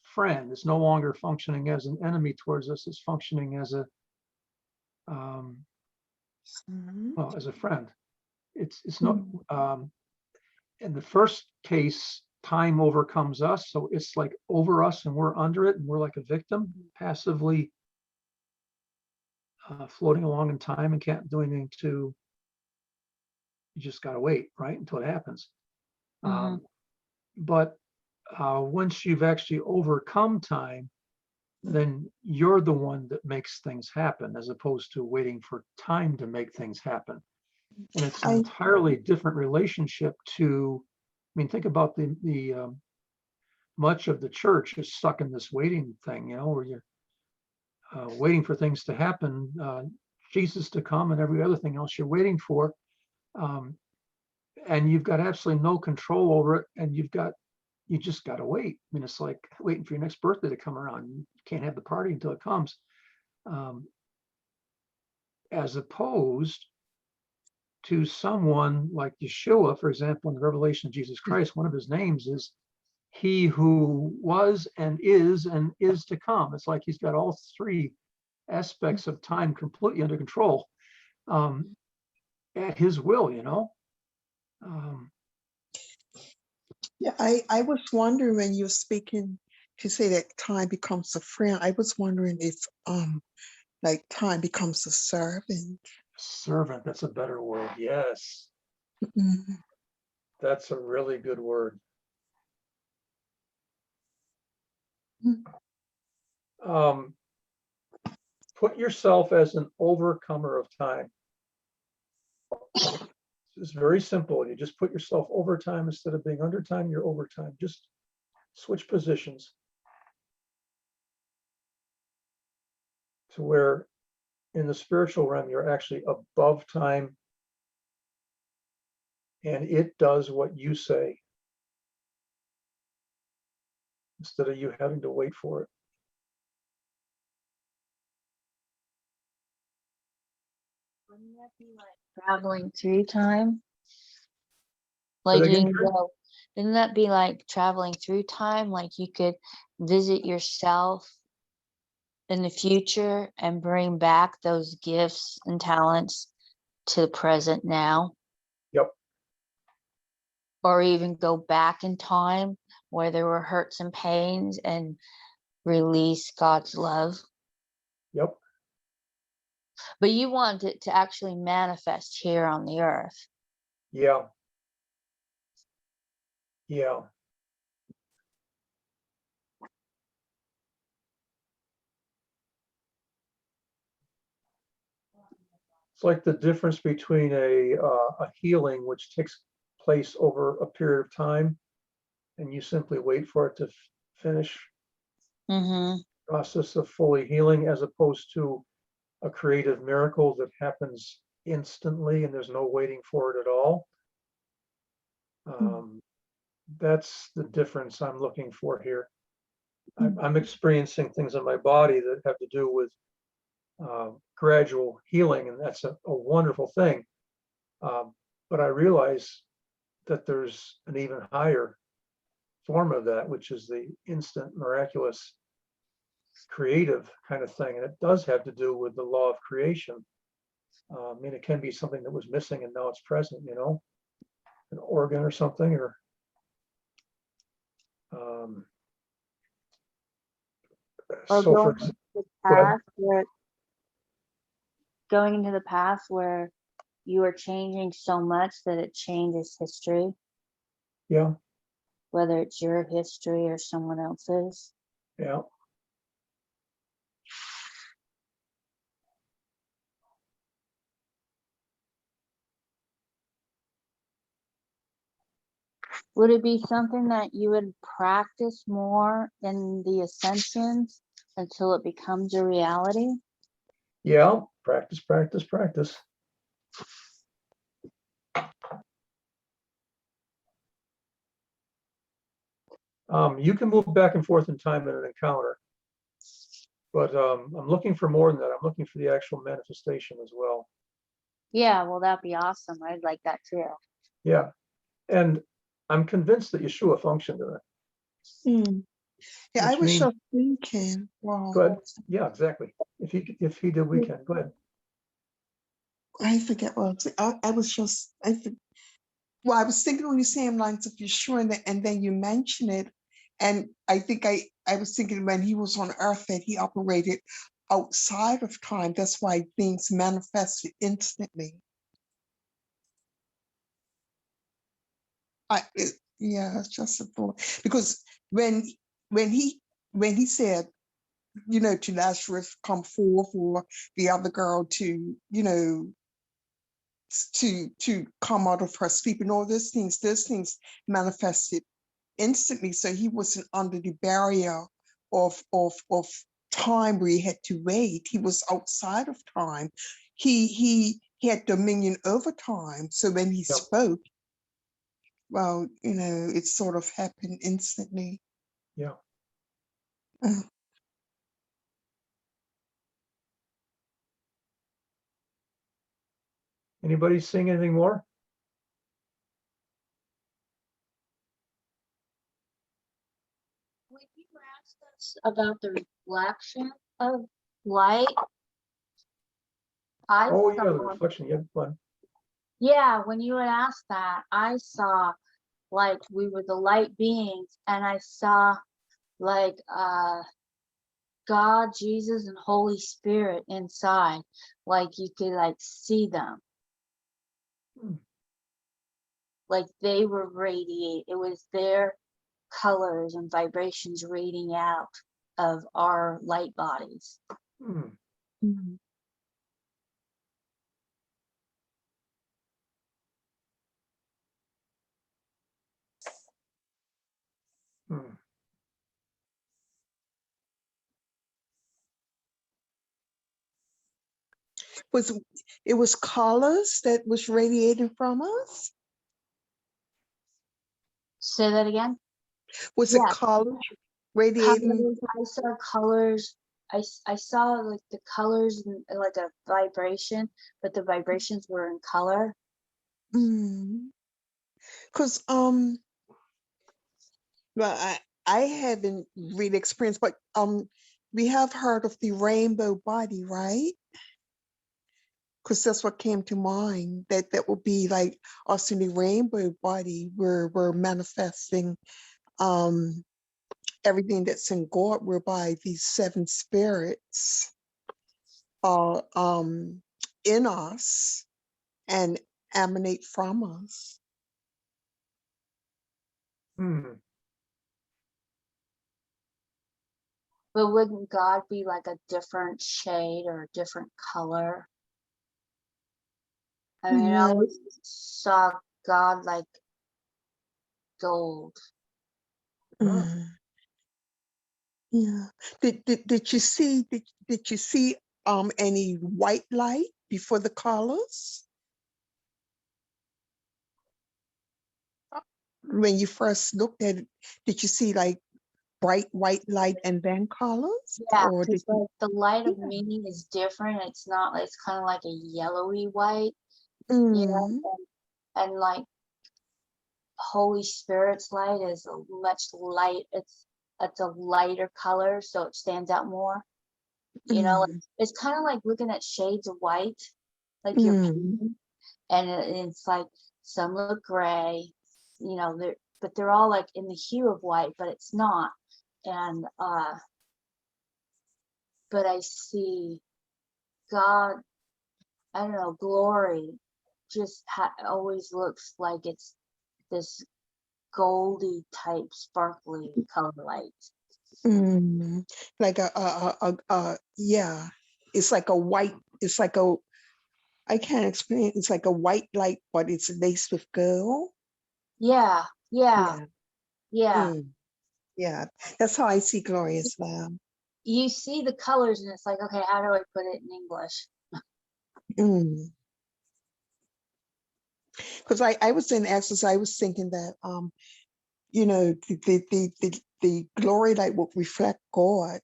friend. It's no longer functioning as an enemy towards us. It's functioning as a well, as a friend. It's no in the first case, time overcomes us. So it's like over us and we're under it and we're like a victim, passively floating along in time and can't do anything you just gotta wait, right, until it happens. But once you've actually overcome time, then you're the one that makes things happen as opposed to waiting for time to make things happen. And it's an entirely different relationship to, I mean, think about the much of the church is stuck in this waiting thing, where you're waiting for things to happen, Jesus to come and every other thing else you're waiting for. And you've got absolutely no control over it. And you just got to wait. I mean, it's like waiting for your next birthday to come around. You can't have the party until it comes. As opposed to someone like Yeshua, for example, in the revelation of Jesus Christ, one of his names is he who was and is to come. It's like he's got all three aspects of time completely under control, at his will, Yeah, I was wondering when you were speaking to say that time becomes a friend. I was wondering if like time becomes a servant. Servant, that's a better word. Yes, that's a really good word. Put yourself as an overcomer of time. It's very simple. You just put yourself over time instead of being under time, you're over time. Just switch positions to where in the spiritual realm, you're actually above time and it does what you say instead of you having to wait for it. Wouldn't that be like traveling through time? Say Like that you again, can Karen? go, wouldn't that be like traveling through time? Like you could visit yourself in the future and bring back those gifts and talents to the present now, Yep, or even go back in time where there were hurts and pains and release God's love. yep, But you want it to actually manifest here on the earth. yeah, yeah. It's like the difference between a healing which takes place over a period of time, and you simply wait for it to finish Mm-hmm. process of fully healing, as opposed to a creative miracle that happens instantly and there's no waiting for it at all. That's the difference I'm looking for here. I'm experiencing things in my body that have to do with gradual healing, and that's a wonderful thing. But I realize that there's an even higher form of that, which is the instant, miraculous, creative kind of thing. And it does have to do with the law of creation. I mean, it can be something that was missing and now it's present, you know, an organ or something, or Or so for going into the go ahead. past where going into the past where you are changing so much that it changes history, Yeah, whether it's your history or someone else's. yeah. Would it be something that you would practice more in the ascensions until it becomes a reality? Yeah, practice, practice, practice. You can move back and forth in time in an encounter, but I'm looking for more than that. I'm looking for the actual manifestation as well. Yeah, well, that'd be awesome. I'd like that too. Yeah, and I'm convinced that Yeshua functioned in it, Yeah, I which was means just thinking, wow, good. Yeah, exactly. If he did, we can. Go ahead. I forget what I was just, well, I was thinking on the same lines of Yeshua, and then you mentioned it. And I think I was thinking when he was on earth that he operated outside of time. That's why things manifested instantly. Yeah, it's just a thought. Because when when he when he said, you know, to Lazarus come forth, or the other girl to, you know, to come out of her sleep, and all those things manifested instantly. So he wasn't under the barrier of time where he had to wait. He was outside of time. He had dominion over time. So when he Yep. spoke, well, you know, it sort of happened instantly. Yeah. Uh, Anybody seeing anything more? When you asked us about the reflection of light, I Oh yeah, the saw, reflection. Yeah, fun. yeah, when you had asked that, I saw like we were the light beings, and I saw like God, Jesus, and Holy Spirit inside, like you could like see them, Hmm. like they were radiate. It was their colors and vibrations radiating out of our light bodies. Hmm. Mhm. Hmm. was it was colors that was radiating from us? Say that again. Was Yeah. it color radiating? Colors, I saw colors. I saw like the colors and like a vibration, but the vibrations were in color. Because well, I haven't really experienced, but we have heard of the rainbow body, right? Because that's what came to mind. That would be like us in the rainbow body, where we're manifesting everything that's in God, whereby these seven spirits are in us and emanate from us. Hmm. But wouldn't God be like a different shade or a different color? I mean, I Yeah. always saw God like gold. Mm. Yeah. Did you see did you see any white light before the colors? When you first looked at it, did you see like bright white light and then colors? Yeah, Or did because you? like the light of Yeah. meaning is different. It's not like, it's kind of like a yellowy white, you know, Mm, and like Holy Spirit's light is a much light. It's a lighter color, so it stands out more. You know, like, mm, it's kind of like looking at shades of white, like you're mm, painting, and it's like some look gray, you know, but they're all like in the hue of white, but it's not. And but I see God, I don't know, glory just always looks like it's this goldy type sparkly color light. mm. Like yeah. It's like a white, it's like a, I can't explain it. It's like a white light, but it's laced with gold. Yeah, yeah, Yeah. yeah. Mm, yeah. That's how I see glory as well. You see the colors and it's like, okay, how do I put it in English? Mm. Because I was in Exodus, I was thinking that you know, the glory light will reflect God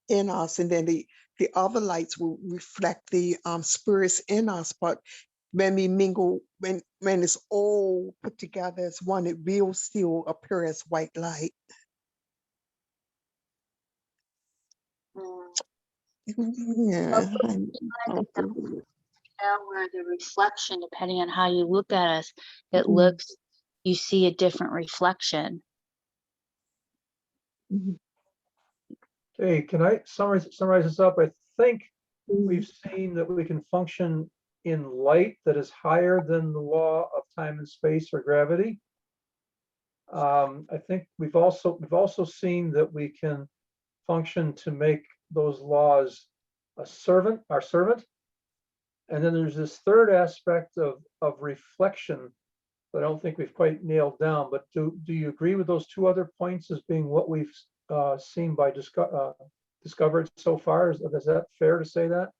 in us, and then the other lights will reflect the spirits in us. But when we mingle, when it's all put together as one, it will still appear as white light. Mm. Yeah. Like where the reflection, depending on how you look at us, it Mm, looks, you see a different reflection. mm, Okay, can I summarize this up? I think mm, we've seen that we can function in light that is higher than the law of time and space or gravity. I think we've also seen that we can function to make those laws our servant. And then there's this third aspect of reflection that I don't think we've quite nailed down. But do you agree with those two other points as being what we've seen by discovered so far? Is that fair to say that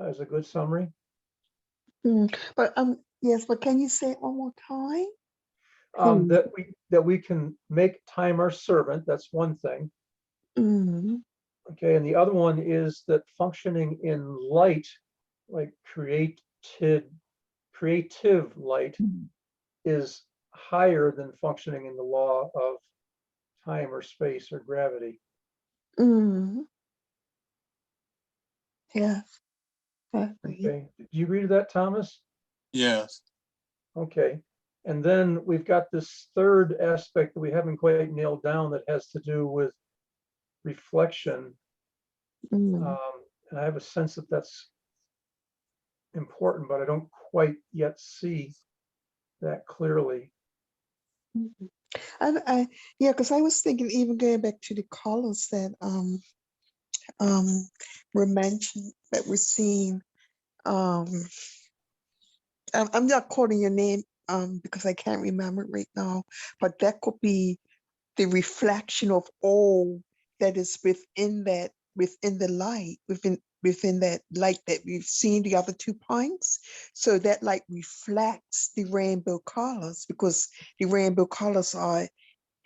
as a good summary? mm. But yes, but can you say it one more time? Please. That we can make time our servant. That's one thing. Mm, Okay, and the other one is that functioning in light, like creative light, is higher than functioning in the law of time or space or gravity. mm. Yes, I agree. Okay, do you agree to that, Thomas? Yes. Okay, and then we've got this third aspect that we haven't quite nailed down that has to do with reflection. Mm. And I have a sense that that's important, but I don't quite yet see that clearly. Mhm. Yeah, because I was thinking, even going back to the colors that were mentioned, that we're seeing. Um, I'm not quoting your name because I can't remember it right now, but that could be the reflection of all that is within the light, within that light that we've seen the other 2 points. So that light reflects the rainbow colors because the rainbow colors are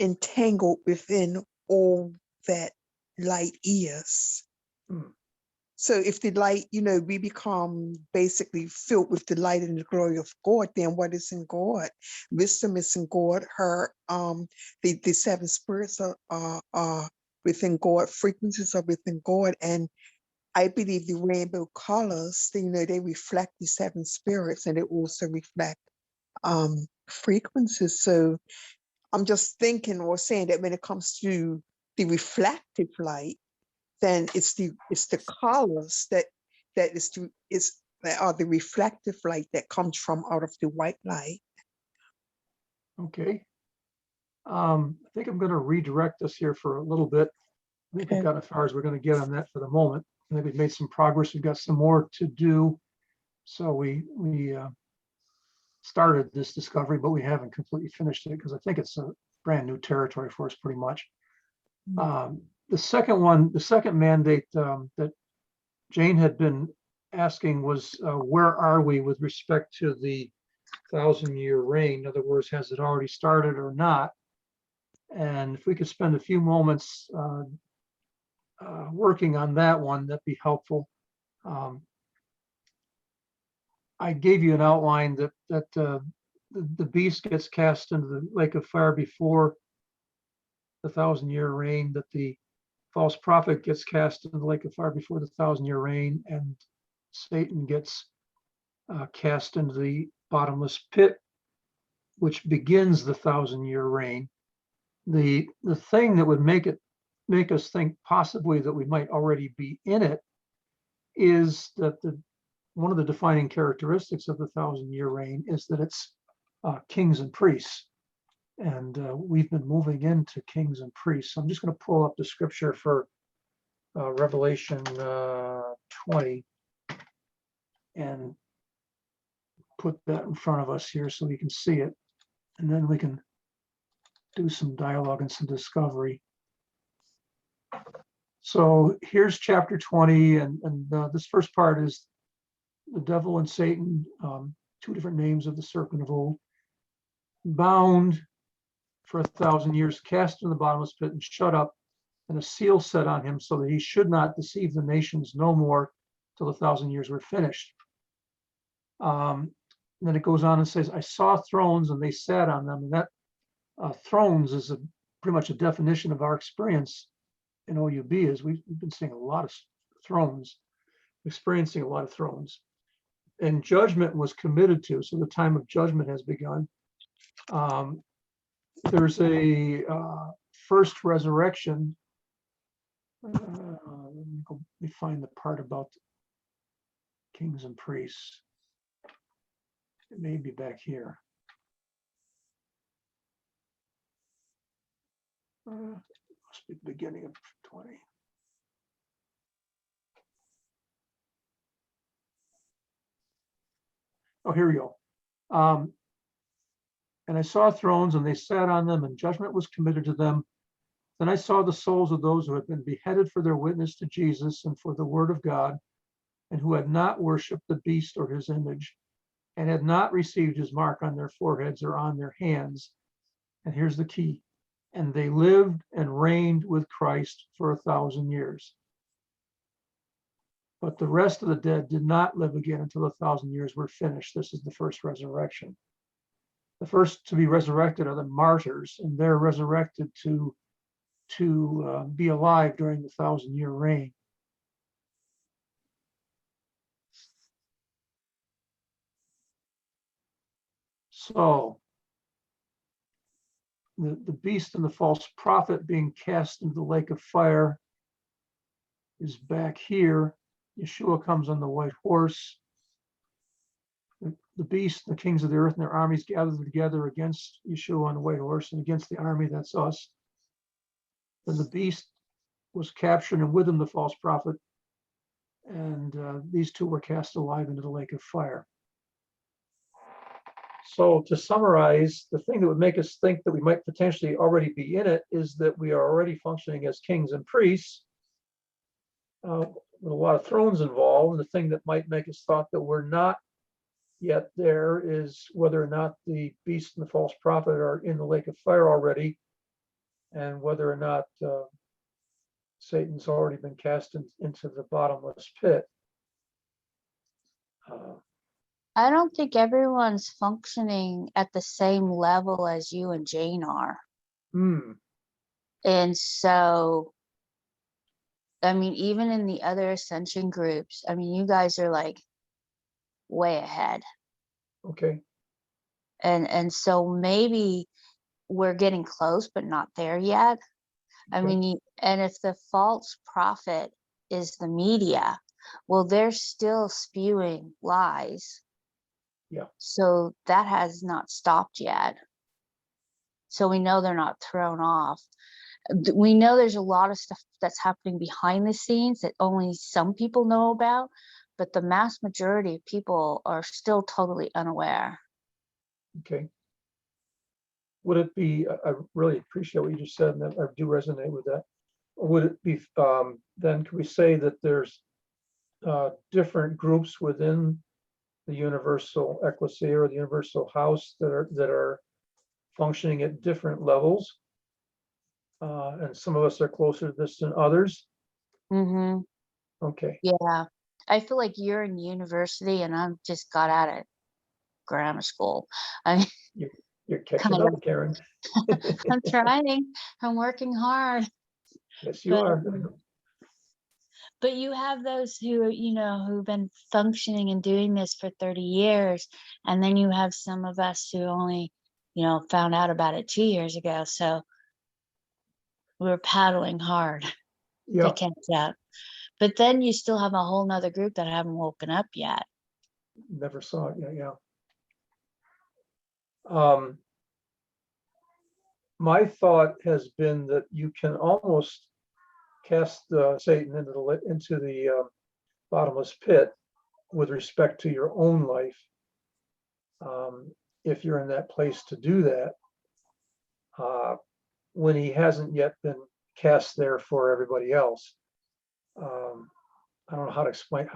entangled within all that light is. Hmm. So if the light, we become basically filled with the light and the glory of God, then what is in God? Wisdom is in God. The 7 spirits are within God. Frequencies are within God. And I believe the rainbow colors, they reflect the 7 spirits, and they also reflect frequencies. So I'm just thinking or saying that when it comes to the reflective light, then it's the colors that are the reflective light that comes from out of the white light. Okay. I think I'm going to redirect us here for a little bit. I think we've Okay. got as far as we're going to get on that for the moment. I think we've made some progress. We've got some more to do. So we started this discovery, but we haven't completely finished it because I think it's a brand new territory for us pretty much. The second mandate that Jane had been asking was where are we with respect to the 1,000-year reign? In other words, has it already started or not? And if we could spend a few moments working on that one, that'd be helpful. I gave you an outline that the beast gets cast into the lake of fire before the 1,000-year reign, that the false prophet gets cast into the lake of fire before the 1,000-year reign, and Satan gets cast into the bottomless pit, which begins the 1,000-year reign. The thing that would make us think possibly that we might already be in it is that one of the defining characteristics of the 1,000-year reign is that it's kings and priests. And we've been moving into kings and priests. So I'm just going to pull up the scripture for Revelation 20 and put that in front of us here so we can see it. And then we can do some dialogue and some discovery. So here's chapter 20, and this first part is the devil and Satan, 2 different names of the serpent of old, bound for 1,000 years, cast in the bottomless pit and shut up, and a seal set on him so that he should not deceive the nations no more till the 1,000 years were finished. Then it goes on and says, I saw thrones and they sat on them. And that thrones is pretty much a definition of our experience in OUB, is we've been seeing a lot of thrones, experiencing a lot of thrones. And judgment was committed to, so the time of judgment has begun. There's a first resurrection. Let me find the part about kings and priests. It may be back here. Must be the beginning of 20. Oh, here we go. And I saw thrones and they sat on them and judgment was committed to them. Then I saw the souls of those who had been beheaded for their witness to Jesus and for the word of God, and who had not worshiped the beast or his image, and had not received his mark on their foreheads or on their hands. And here's the key. And they lived and reigned with Christ for 1,000 years. But the rest of the dead did not live again until 1,000 years were finished. This is the first resurrection. The first to be resurrected are the martyrs, and they're resurrected to be alive during the 1,000-year reign. So the beast and the false prophet being cast into the lake of fire is back here. Yeshua comes on the white horse. The beast, the kings of the earth and their armies gathered together against Yeshua on the white horse and against the army, that's us. Then the beast was captured, and with him the false prophet, and these 2 were cast alive into the lake of fire. So to summarize, the thing that would make us think that we might potentially already be in it is that we are already functioning as kings and priests. with a lot of thrones involved. The thing that might make us thought that we're not yet there is whether or not the beast and the false prophet are in the lake of fire already, and whether or not Satan's already been cast into the bottomless pit. I don't think everyone's functioning at the same level as you and Jane are. And so, I mean, even in the other ascension groups, I mean, you guys are like way ahead. Okay. And so maybe we're getting close, but not there yet. I Okay. mean, and if the false prophet is the media, well, they're still spewing lies. Yeah. So that has not stopped yet. So we know they're not thrown off. We know there's a lot of stuff that's happening behind the scenes that only some people know about, but the mass majority of people are still totally unaware. Okay. Would it be, I really appreciate what you just said, and I do resonate with that. Would it be, then can we say that there's different groups within the universal ecclesia or the universal house that are functioning at different levels? And some of us are closer to this than others. Mm-hmm. Okay. Yeah. I feel like you're in university and I'm just got out of grammar school. You're catching Kind of. up, Karen. I'm trying. I'm working hard. Yes, you But are. but you have those who, you know, who've been functioning and doing this for 30 years. And then you have some of us who only, you know, found out about it 2 years ago. So we're paddling hard to Yeah. catch up. But then you still have a whole nother group that haven't woken up yet. Never saw it. Yeah. My thought has been that you can almost cast Satan into the bottomless pit with respect to your own life, if you're in that place to do that, when he hasn't yet been cast there for everybody else. I don't know how to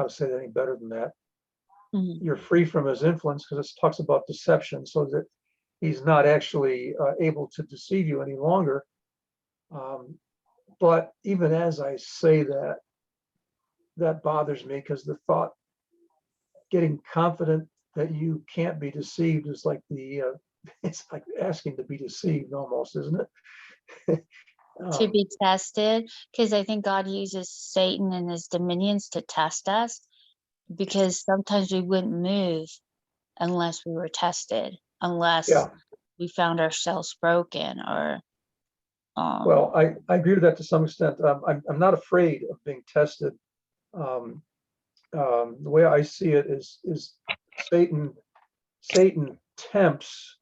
say that any better than that. Mhm. You're free from his influence because it talks about deception, so that he's not actually able to deceive you any longer. But even as I say that, that bothers me, because the thought, getting confident that you can't be deceived, is like it's like asking to be deceived almost, isn't it? To be tested, because I think God uses Satan and his dominions to test us, because sometimes we wouldn't move unless we were tested, unless Yeah. we found ourselves broken or Well, I agree with that to some extent. I'm not afraid of being tested. The way I see it is Satan tempts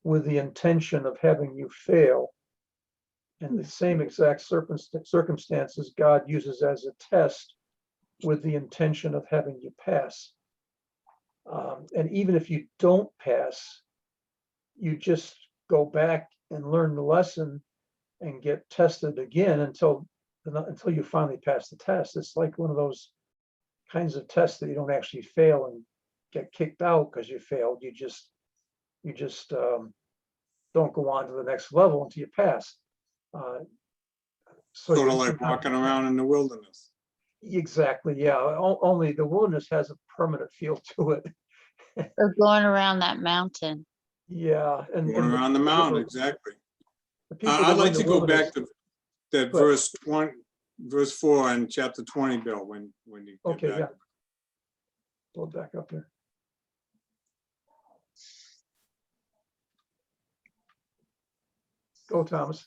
with the intention of having you fail. And the same exact circumstances God uses as a test with the intention of having you pass. And even if you don't pass, you just go back and learn the lesson and get tested again until you finally pass the test. It's like one of those kinds of tests that you don't actually fail and get kicked out because you failed. You just don't go on to the next level until you pass. So Sort of like walking around in the wilderness. Exactly. Yeah. Only the wilderness has a permanent feel to it. or going around that mountain. Yeah. And Going around the mountain, exactly. I'd like to go back to that verse 4 in chapter 20, Bill, when you get Okay, back. yeah. Pull it back up here. Go, Thomas.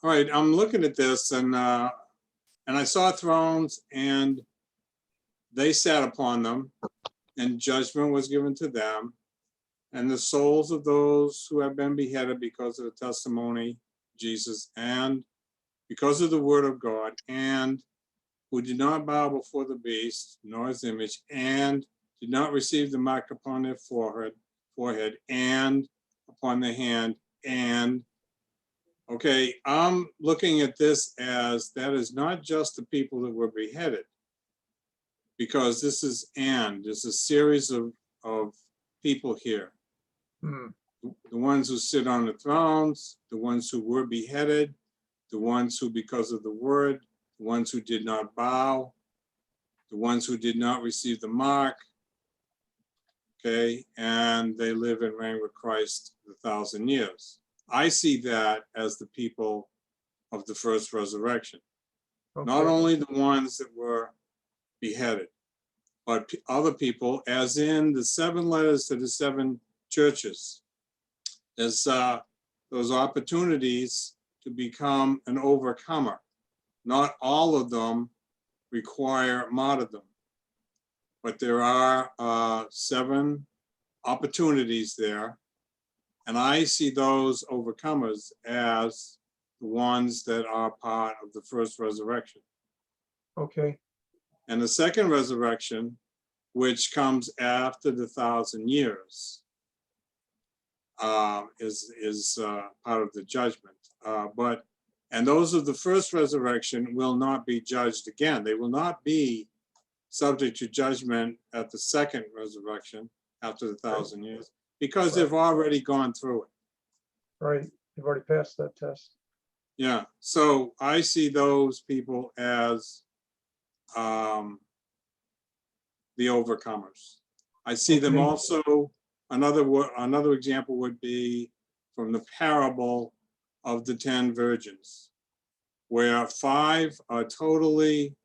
All right, I'm looking at this and I saw thrones and they sat upon them and judgment was given to them. And the souls of those who have been beheaded because of the testimony, Jesus, and because of the word of God, and who did not bow before the beast, nor his image, and did not receive the mark upon their forehead, and upon their hand, and Okay, I'm looking at this as that is not just the people that were beheaded, because this is there's a series of people here. Hmm. The ones who sit on the thrones, the ones who were beheaded, the ones who, because of the word, the ones who did not bow, the ones who did not receive the mark, okay, and they live and reign with Christ 1,000 years. I see that as the people of the first resurrection. Not Okay. only the ones that were beheaded, but other people, as in the 7 letters to the 7 churches. There's those opportunities to become an overcomer. Not all of them require martyrdom, but there are 7 opportunities there. And I see those overcomers as the ones that are part of the first resurrection. Okay. And the second resurrection, which comes after the 1,000 years, is part of the judgment. And those of the first resurrection will not be judged again. They will not be subject to judgment at the second resurrection after the 1,000 years, because they've already gone through it. Right. You've already passed that test. Yeah. So I see those people as the overcomers. I see them Okay. also. Another example would be from the parable of the 10 virgins, where 5 are totally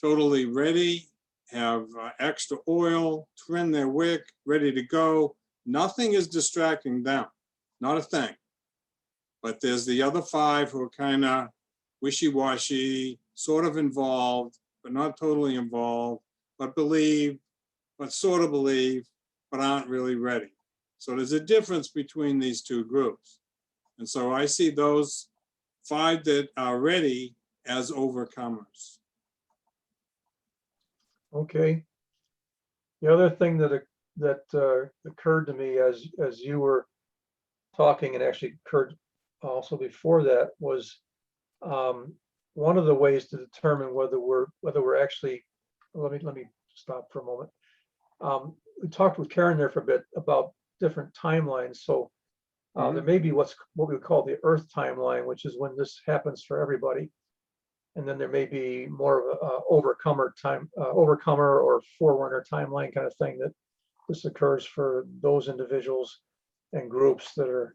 ready, have extra oil, trim their wick, ready to go. Nothing is distracting them, not a thing. But there's the other 5 who are kind of wishy-washy, sort of involved, but not totally involved, but believe, but sort of believe, but aren't really ready. So there's a difference between these 2 groups. And so I see those 5 that are ready as overcomers. Okay. The other thing that occurred to me as you were talking, and actually occurred also before that, was one of the ways to determine whether we're actually. Let me stop for a moment. We talked with Karen there for a bit about different timelines. So there may be what we would call the Earth timeline, which is when this happens for everybody. And then there may be more of a overcomer or forerunner timeline kind of thing, that this occurs for those individuals and groups that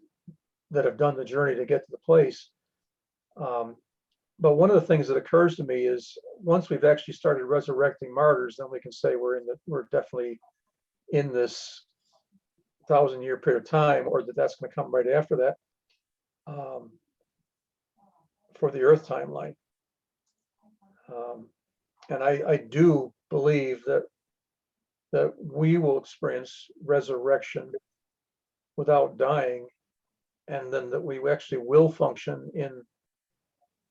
have done the journey to get to the place. But one of the things that occurs to me is once we've actually started resurrecting martyrs, then we can say we're definitely in this 1,000-year period of time, or that's going to come right after that, for the Earth timeline. And I do believe that we will experience resurrection without dying, and then that we actually will function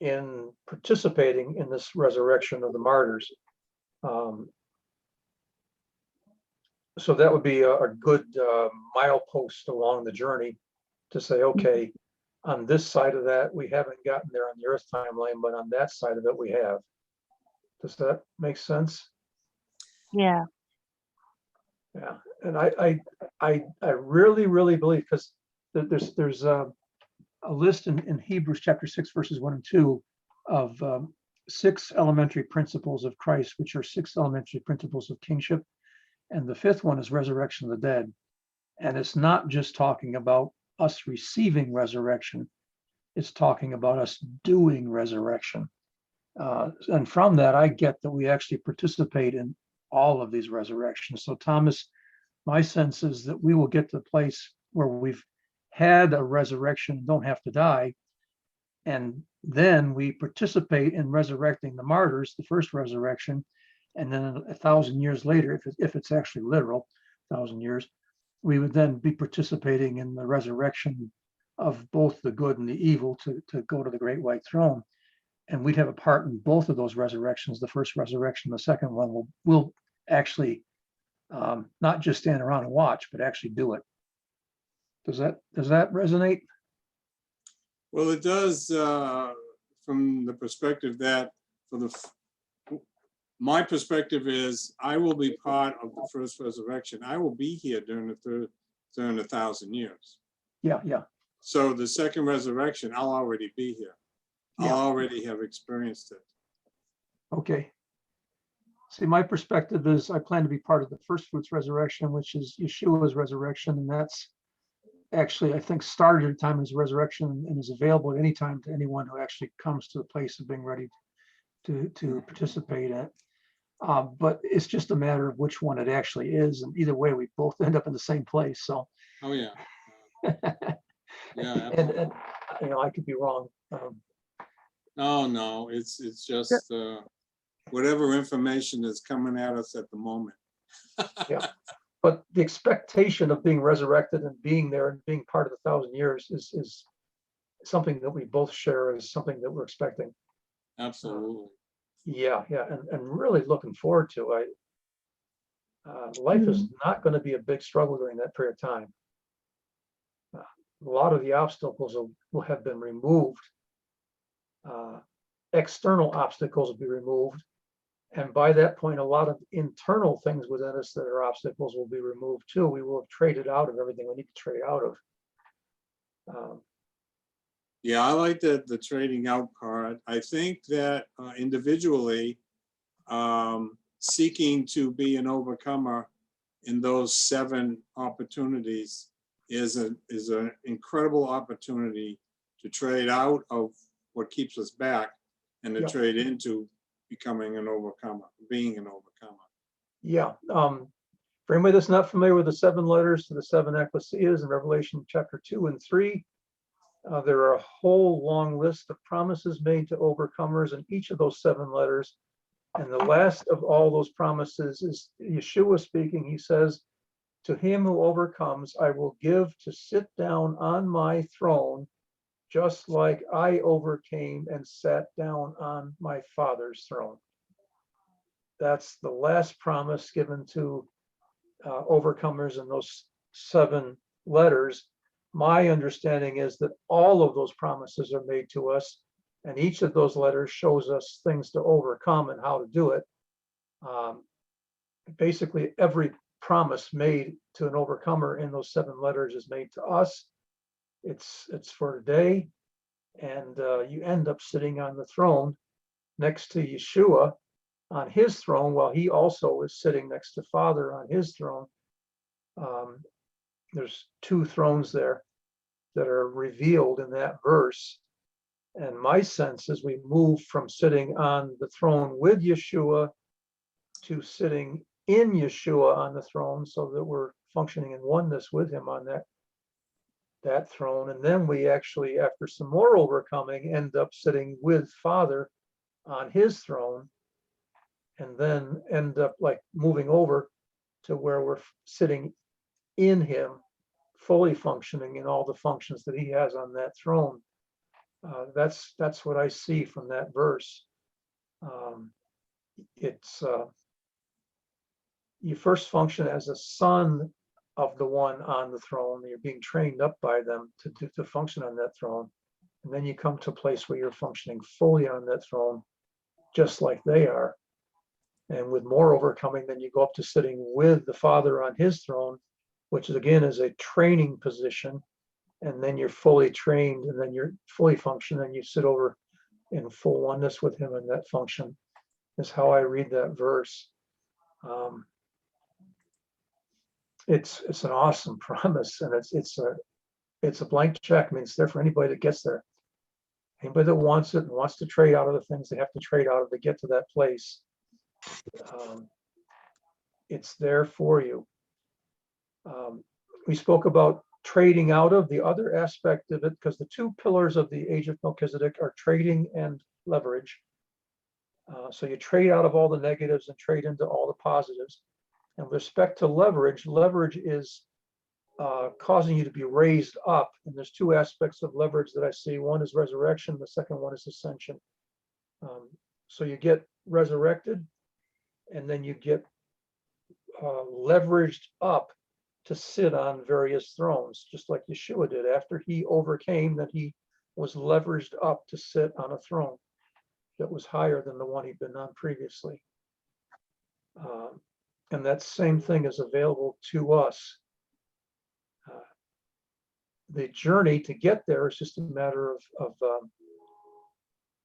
in participating in this resurrection of the martyrs. So that would be a good milepost along the journey to say, okay, on this side of that, we haven't gotten there on the Earth timeline, but on that side of it, we have. Does that make sense? Yeah. Yeah, and I really believe, because there's a list in Hebrews chapter 6 verses 1 and 2 of 6 elementary principles of Christ, which are 6 elementary principles of kingship, and the 5th one is resurrection of the dead. And it's not just talking about us receiving resurrection; it's talking about us doing resurrection. And from that, I get that we actually participate in all of these resurrections. So Thomas, my sense is that we will get to the place where we've had a resurrection, don't have to die, and then we participate in resurrecting the martyrs, the first resurrection, and then 1,000 years later, if it's actually literal, 1,000 years, we would then be participating in the resurrection of both the good and the evil to go to the great white throne. And we'd have a part in both of those resurrections. The first resurrection, the second one will actually not just stand around and watch, but actually do it. Does that resonate? Well, it does, from the perspective that, my perspective is, I will be part of the first resurrection. I will be here during the 1,000 years. Yeah, yeah, So the second resurrection, I'll already be here. I'll Yeah. already have experienced it. okay. See, my perspective is I plan to be part of the first fruits resurrection, which is Yeshua's resurrection. And that's actually, I think, started at the time of his resurrection and is available at any time to anyone who actually comes to the place of being ready to participate in it. But it's just a matter of which one it actually is. And either way, we both end up in the same place. So, Oh, yeah. Yeah. and I could be wrong. Oh, no, it's just whatever information is coming at us at the moment. But the expectation of being resurrected and being there and being part of the 1,000 years is something that we both share as something that we're expecting. Absolutely. Yeah, and really looking forward to it. Life is not going to be a big struggle during that period of time. A lot of the obstacles will have been removed. External obstacles will be removed. And by that point, a lot of internal things within us that are obstacles will be removed too. We will have traded out of everything we need to trade out of. Yeah, I like the trading out part. I think that individually, seeking to be an overcomer in those 7 opportunities is an incredible opportunity to trade out of what keeps us back and to Yeah. trade into becoming an overcomer, being an overcomer. Yeah. For anybody that's not familiar with the 7 letters to the 7 ecclesias in Revelation chapter 2 and 3, there are a whole long list of promises made to overcomers in each of those 7 letters. And the last of all those promises is Yeshua speaking. He says, "To him who overcomes, I will give to sit down on my throne, just like I overcame and sat down on my Father's throne." That's the last promise given to overcomers in those 7 letters. My understanding is that all of those promises are made to us, and each of those letters shows us things to overcome and how to do it. Basically, every promise made to an overcomer in those 7 letters is made to us. It's for today, and you end up sitting on the throne next to Yeshua on his throne, while he also is sitting next to Father on his throne. There's 2 thrones there that are revealed in that verse. And my sense is we move from sitting on the throne with Yeshua to sitting in Yeshua on the throne, so that we're functioning in oneness with him on that throne. And then we actually, after some more overcoming, end up sitting with Father on his throne, and then end up like moving over to where we're sitting in him, fully functioning in all the functions that he has on that throne. That's what I see from that verse. It's you first function as a son of the one on the throne. You're being trained up by them to function on that throne. And then you come to a place where you're functioning fully on that throne, just like they are. And with more overcoming, then you go up to sitting with the Father on his throne, which is, again, is a training position. And then you're fully trained, and then you're fully functioning, and you sit over in full oneness with him in that function, is how I read that verse. It's an awesome promise, and it's a blank check. I mean, it's there for anybody that gets there. Anybody that wants it and wants to trade out of the things they have to trade out of to get to that place. It's there for you. We spoke about trading out of the other aspect of it, because the 2 pillars of the age of Melchizedek are trading and leverage. So you trade out of all the negatives and trade into all the positives. And with respect to leverage is causing you to be raised up. And there's 2 aspects of leverage that I see. One is resurrection. The second one is ascension. So you get resurrected, and then you get leveraged up to sit on various thrones, just like Yeshua did. After he overcame, that he was leveraged up to sit on a throne that was higher than the one he'd been on previously. And that same thing is available to us. The journey to get there is just a matter of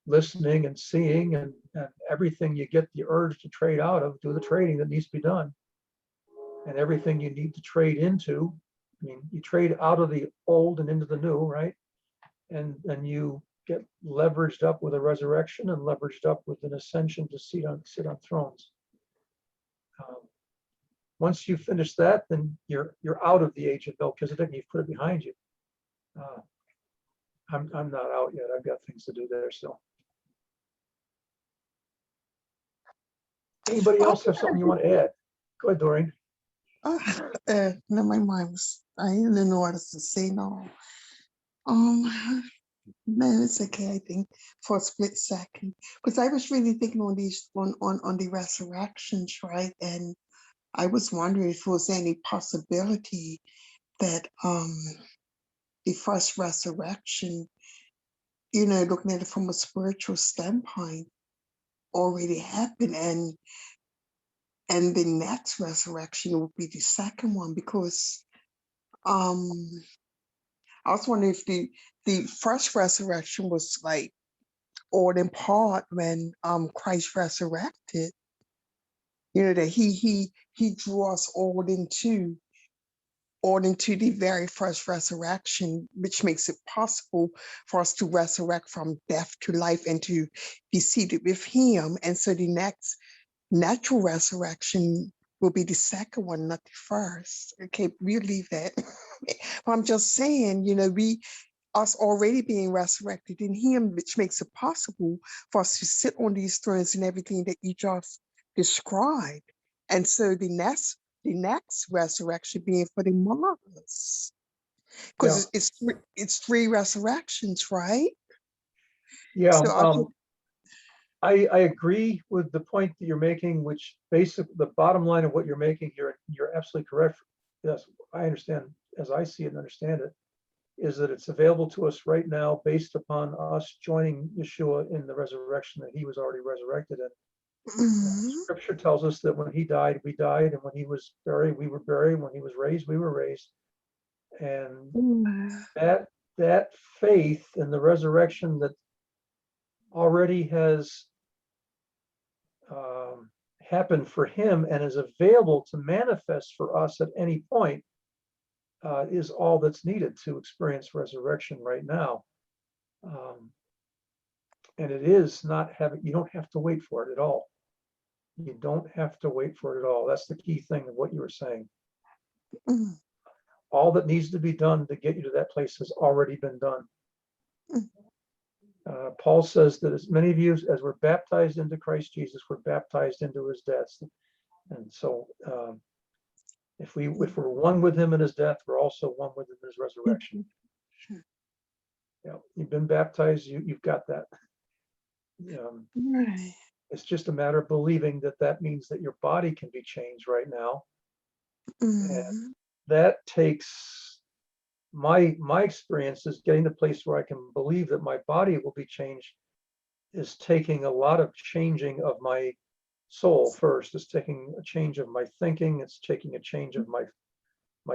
listening and seeing, and everything you get the urge to trade out of, do the trading that needs to be done. And everything you need to trade into, I mean, you trade out of the old and into the new, right? And then you get leveraged up with a resurrection and leveraged up with an ascension to sit on thrones. Once you finish that, then you're out of the age of Melchizedek. You've put it behind you. I'm not out yet. I've got things to do there still. Anybody else have something you want to add? Go ahead, Doreen. No, my mind was, I didn't know what else to say now. No, it's okay, I think, for a split second. Because I was really thinking on these on the resurrections, right? And I was wondering if there was any possibility that the first resurrection, you know, looking at it from a spiritual standpoint, already happened, and the next resurrection would be the second one, because I was wondering if the first resurrection was like all in part when Christ resurrected, you know, that he drew us all into the very first resurrection, which makes it possible for us to resurrect from death to life and to be seated with him. And so the next natural resurrection will be the second one, not the first. Okay, we'll leave that. But I'm just saying, you know, us already being resurrected in him, which makes it possible for us to sit on these thrones and everything that you just described. And so the next resurrection being for the marvelous, because it's three resurrections, right? Yeah. So I agree with the point that you're making, which basically the bottom line of what you're making, you're absolutely correct. Yes, I understand, as I see it and understand it, is that it's available to us right now based upon us joining Yeshua in the resurrection that he was already resurrected in. Scripture tells us that when he died, we died, and when he was buried, we were buried. When he was raised, we were raised. And that faith in the resurrection that already has happened for him and is available to manifest for us at any point is all that's needed to experience resurrection right now. And it is not having, you don't have to wait for it at all. You don't have to wait for it at all. That's the key thing of what you were saying. All that needs to be done to get you to that place has already been done. Paul says that as many of you as were baptized into Christ Jesus were baptized into his death. And so if we're one with him in his death, we're also one with him in his resurrection. Yeah, you've been baptized, you've got that. It's just a matter of believing that means that your body can be changed right now. And that takes my experience is getting to the place where I can believe that my body will be changed is taking a lot of changing of my soul first. It's taking a change of my thinking. It's taking a change of my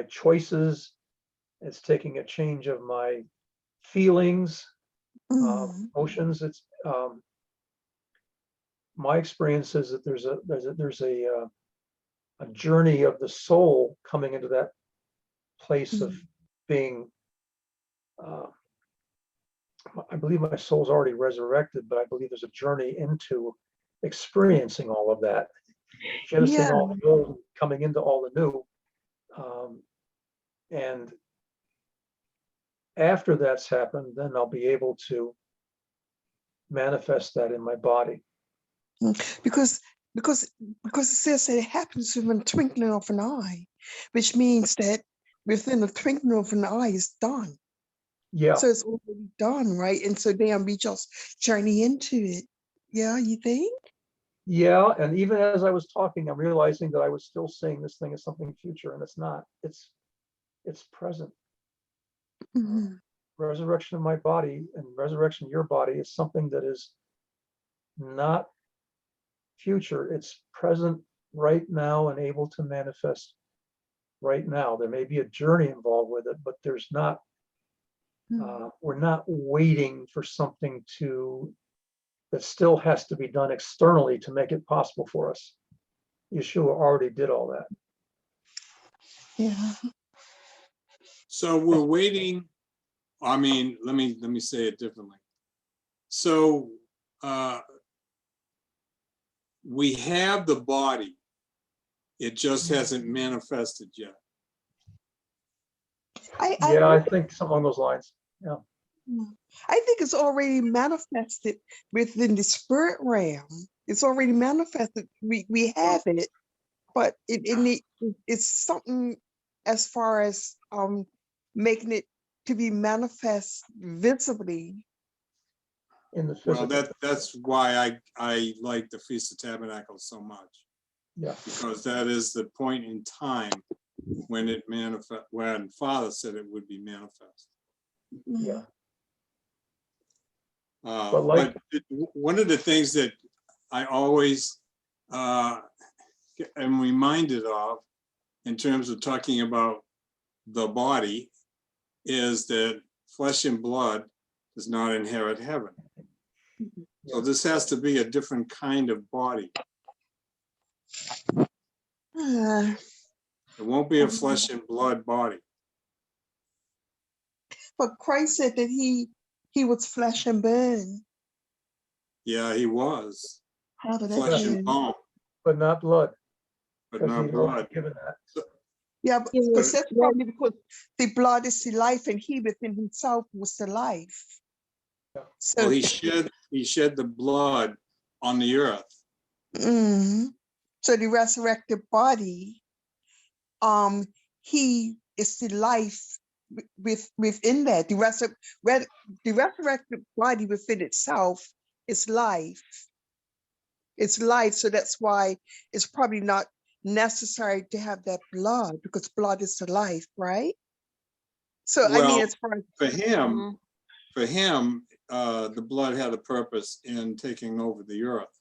choices. It's taking a change of my feelings, emotions. It's my experience is that there's a journey of the soul coming into that place of being. I believe my soul's already resurrected, but I believe there's a journey into experiencing all of that, jettisoning all the old, coming into all the new. And after that's happened, then I'll be able to manifest that in my body. Because it says that it happens within the twinkling of an eye, which means that within the twinkling of an eye is done. Yeah. So it's already done, right? And so then we just journey into it. Yeah, you think? Yeah, and even as I was talking, I'm realizing that I was still saying this thing as something future, and it's not. It's present. resurrection of my body and resurrection of your body is something that is not future, it's present right now and able to manifest right now. There may be a journey involved with it, but there's not, we're not waiting for something that still has to be done externally to make it possible for us. Yeshua already did all that. Yeah. So we're waiting. I mean, let me say it differently. So we have the body. It just hasn't manifested yet. Yeah, I think something along those lines. Yeah. I think it's already manifested within the spirit realm. It's already manifested. We have it, but it's something as far as making it to be manifest visibly. In the Well, physical. that's why I like the Feast of Tabernacles so much, Yeah. because that is the point in time when when Father said it would be manifest. Yeah. But one of the things that I always am reminded of in terms of talking about the body is that flesh and blood does not inherit heaven. So this has to be a different kind of body. It won't be a flesh and blood body. But Christ said that he was flesh and bone. Yeah, he was How did that flesh and do? bone, But not blood, but because not he'd already blood. given that. Yeah, He but was- that's probably because the blood is the life, and he within himself was the life. So, Well, he shed the blood on the earth. so the resurrected body, he is the life within that. The resurrected body within itself is life. It's life, so that's why it's probably not necessary to have that blood, because blood is the life, right? So I mean, Well, as far as for him, Mhm. the blood had a purpose in taking over the earth.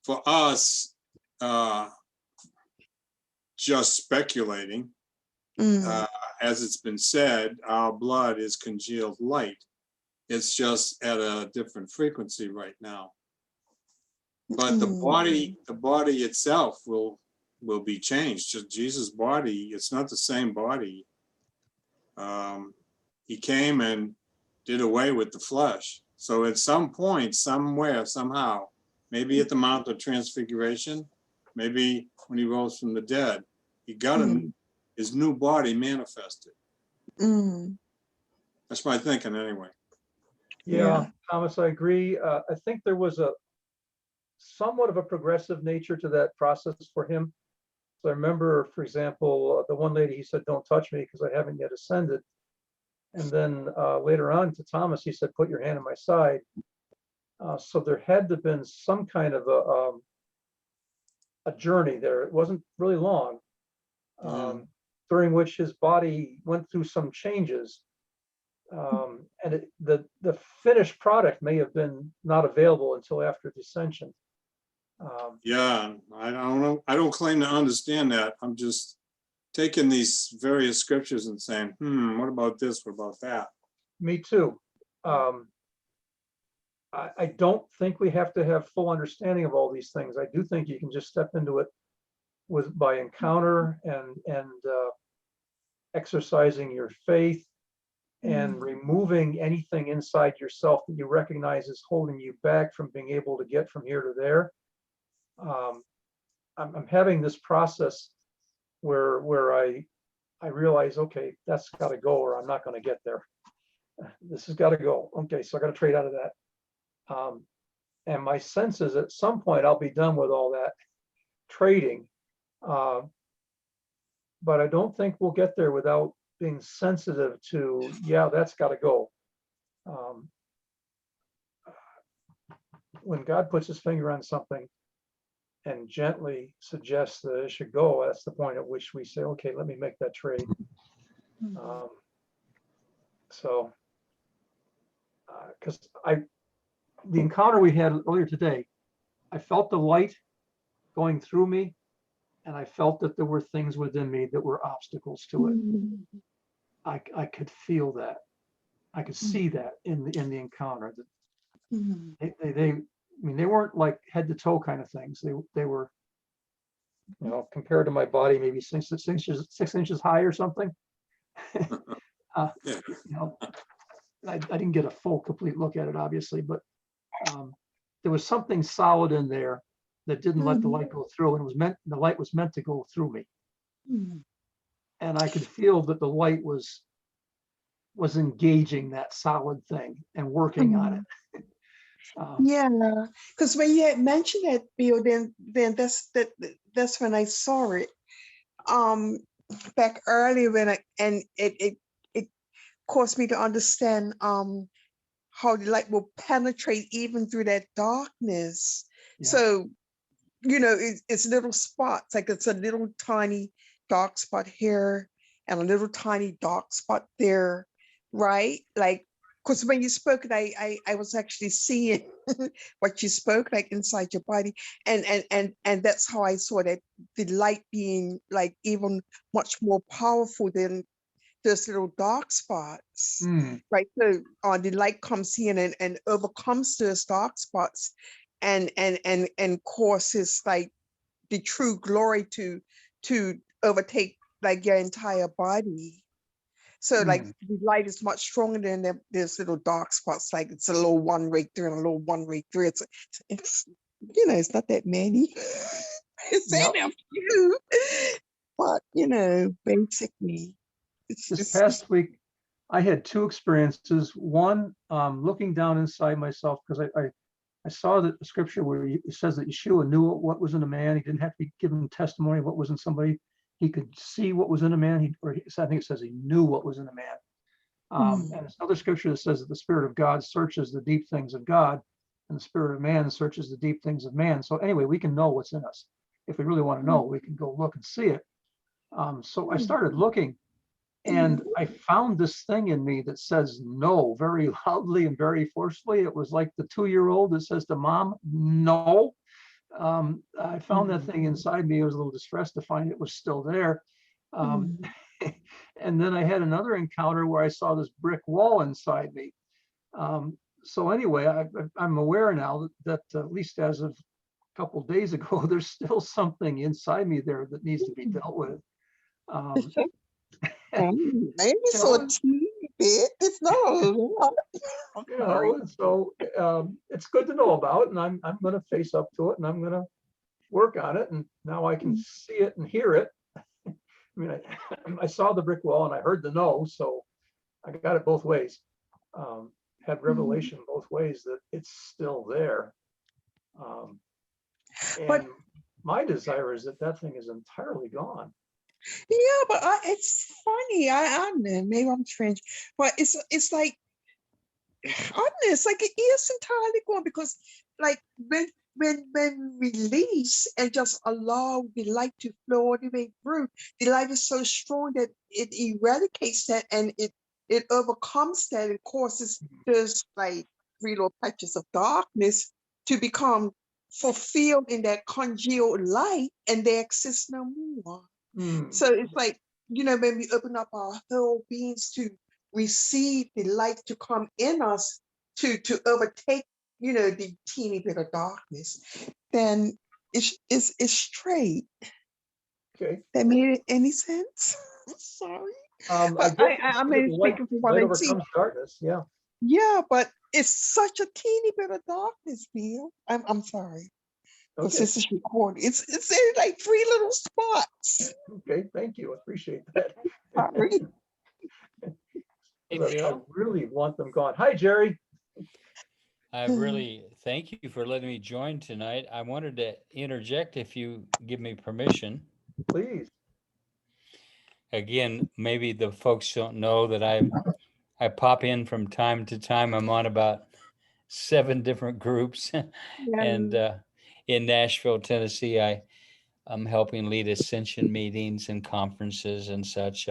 For us, just speculating, as it's been said, our blood is congealed light. It's just at a different frequency right now. But the body itself will be changed. Just Jesus' body, it's not the same body. He came and did away with the flesh. So at some point, somewhere, somehow, maybe at the Mount of Transfiguration, maybe when he rose from the dead, he got his new body manifested. That's my thinking anyway. Yeah, Thomas, I agree. I think there was a somewhat of a progressive nature to that process for him. So I remember, for example, the one lady, he said, "Don't touch me because I haven't yet ascended." And then later on to Thomas, he said, "Put your hand on my side." So there had to have been some kind of a journey there. It wasn't really long, during which his body went through some changes. And the finished product may have been not available until after descension. Yeah, I don't know. I don't claim to understand that. I'm just taking these various scriptures and saying, what about this? What about that? Me too. I don't think we have to have full understanding of all these things. I do think you can just step into it by encounter and exercising your faith and removing anything inside yourself that you recognize is holding you back from being able to get from here to there. I'm having this process where I realize, okay, that's got to go, or I'm not going to get there. This has got to go. Okay, so I got to trade out of that. And my sense is at some point I'll be done with all that trading. But I don't think we'll get there without being sensitive to, yeah, that's got to go. When God puts his finger on something and gently suggests that it should go, that's the point at which we say, okay, let me make that trade. Um, So, because the encounter we had earlier today, I felt the light going through me, and I felt that there were things within me that were obstacles to it. I could feel that. I could see that in the encounter. That I mean, they weren't like head to toe kind of things. They were, compared to my body, maybe 6 inches high or something. Yeah. You know, I didn't get a full, complete look at it, obviously, but there was something solid in there that didn't let the light go through, and the light was meant to go through me. And I could feel that the light was engaging that solid thing and working on it. Yeah, because when you had mentioned that, Bill, then that's when I saw it. Back earlier and it caused me to understand how the light will penetrate even through that darkness. Yeah. So, it's little spots, like it's a little tiny dark spot here and a little tiny dark spot there, right? Like, because when you spoke it, I was actually seeing what you spoke like inside your body. And that's how I saw that the light being like even much more powerful than those little dark spots, right? So the light comes in and overcomes those dark spots and causes like the true glory to overtake like your entire body. So like the light is much stronger than there's little dark spots, like it's a little one right there and a little one right there. It's it's not that many. It's Yep. ain't a few, but basically it's This just past week, I had two experiences. One, looking down inside myself, because I saw that the scripture where it says that Yeshua knew what was in a man. He didn't have to give him testimony of what was in somebody. He could see what was in a man. I think it says he knew what was in a man. And there's another scripture that says that the Spirit of God searches the deep things of God, and the Spirit of man searches the deep things of man. So anyway, we can know what's in us. If we really want to know, we can go look and see it. So I started looking, and I found this thing in me that says no very loudly and very forcefully. It was like the 2-year-old that says to mom, no. I found that thing inside me. I was a little distressed to find it was still there. And then I had another encounter where I saw this brick wall inside me. So anyway, I'm aware now that at least as of a couple of days ago, there's still something inside me there that needs to be dealt with. maybe so a teeny bit. It's not a lot. I'm sorry. So it's good to know about, and I'm going to face up to it, and I'm going to work on it. And now I can see it and hear it. I mean, I saw the brick wall and I heard the no, so I got it both ways. Had revelation both ways that it's still there. But- And my desire is that thing is entirely gone. Yeah, but it's funny. I don't know. Maybe I'm strange, but it's like I don't know. It's like it is entirely gone because, like, when release and just allow the light to flow all the way through, the light is so strong that it eradicates that and it overcomes that and causes those like 3 little patches of darkness to become fulfilled in that congealed light, and they exist no more. So it's like, when we open up our whole beings to receive the light to come in us to overtake, the teeny bit of darkness, then it's straight. Okay. That made any sense? Sorry. But I mean, speaking from what light I see. overcomes darkness. Yeah. Yeah, but it's such a teeny bit of darkness, Bill. I'm sorry. Because Okay. this is recorded. It's in like 3 little spots. Okay. Thank you. I appreciate that. Sorry. I mean, I really want them gone. Hi, Jerry. I really thank you for letting me join tonight. I wanted to interject if you give me permission. Please. Again, maybe the folks don't know that I pop in from time to time. I'm on about 7 different groups. And in Nashville, Tennessee, I'm helping lead ascension meetings and conferences and such.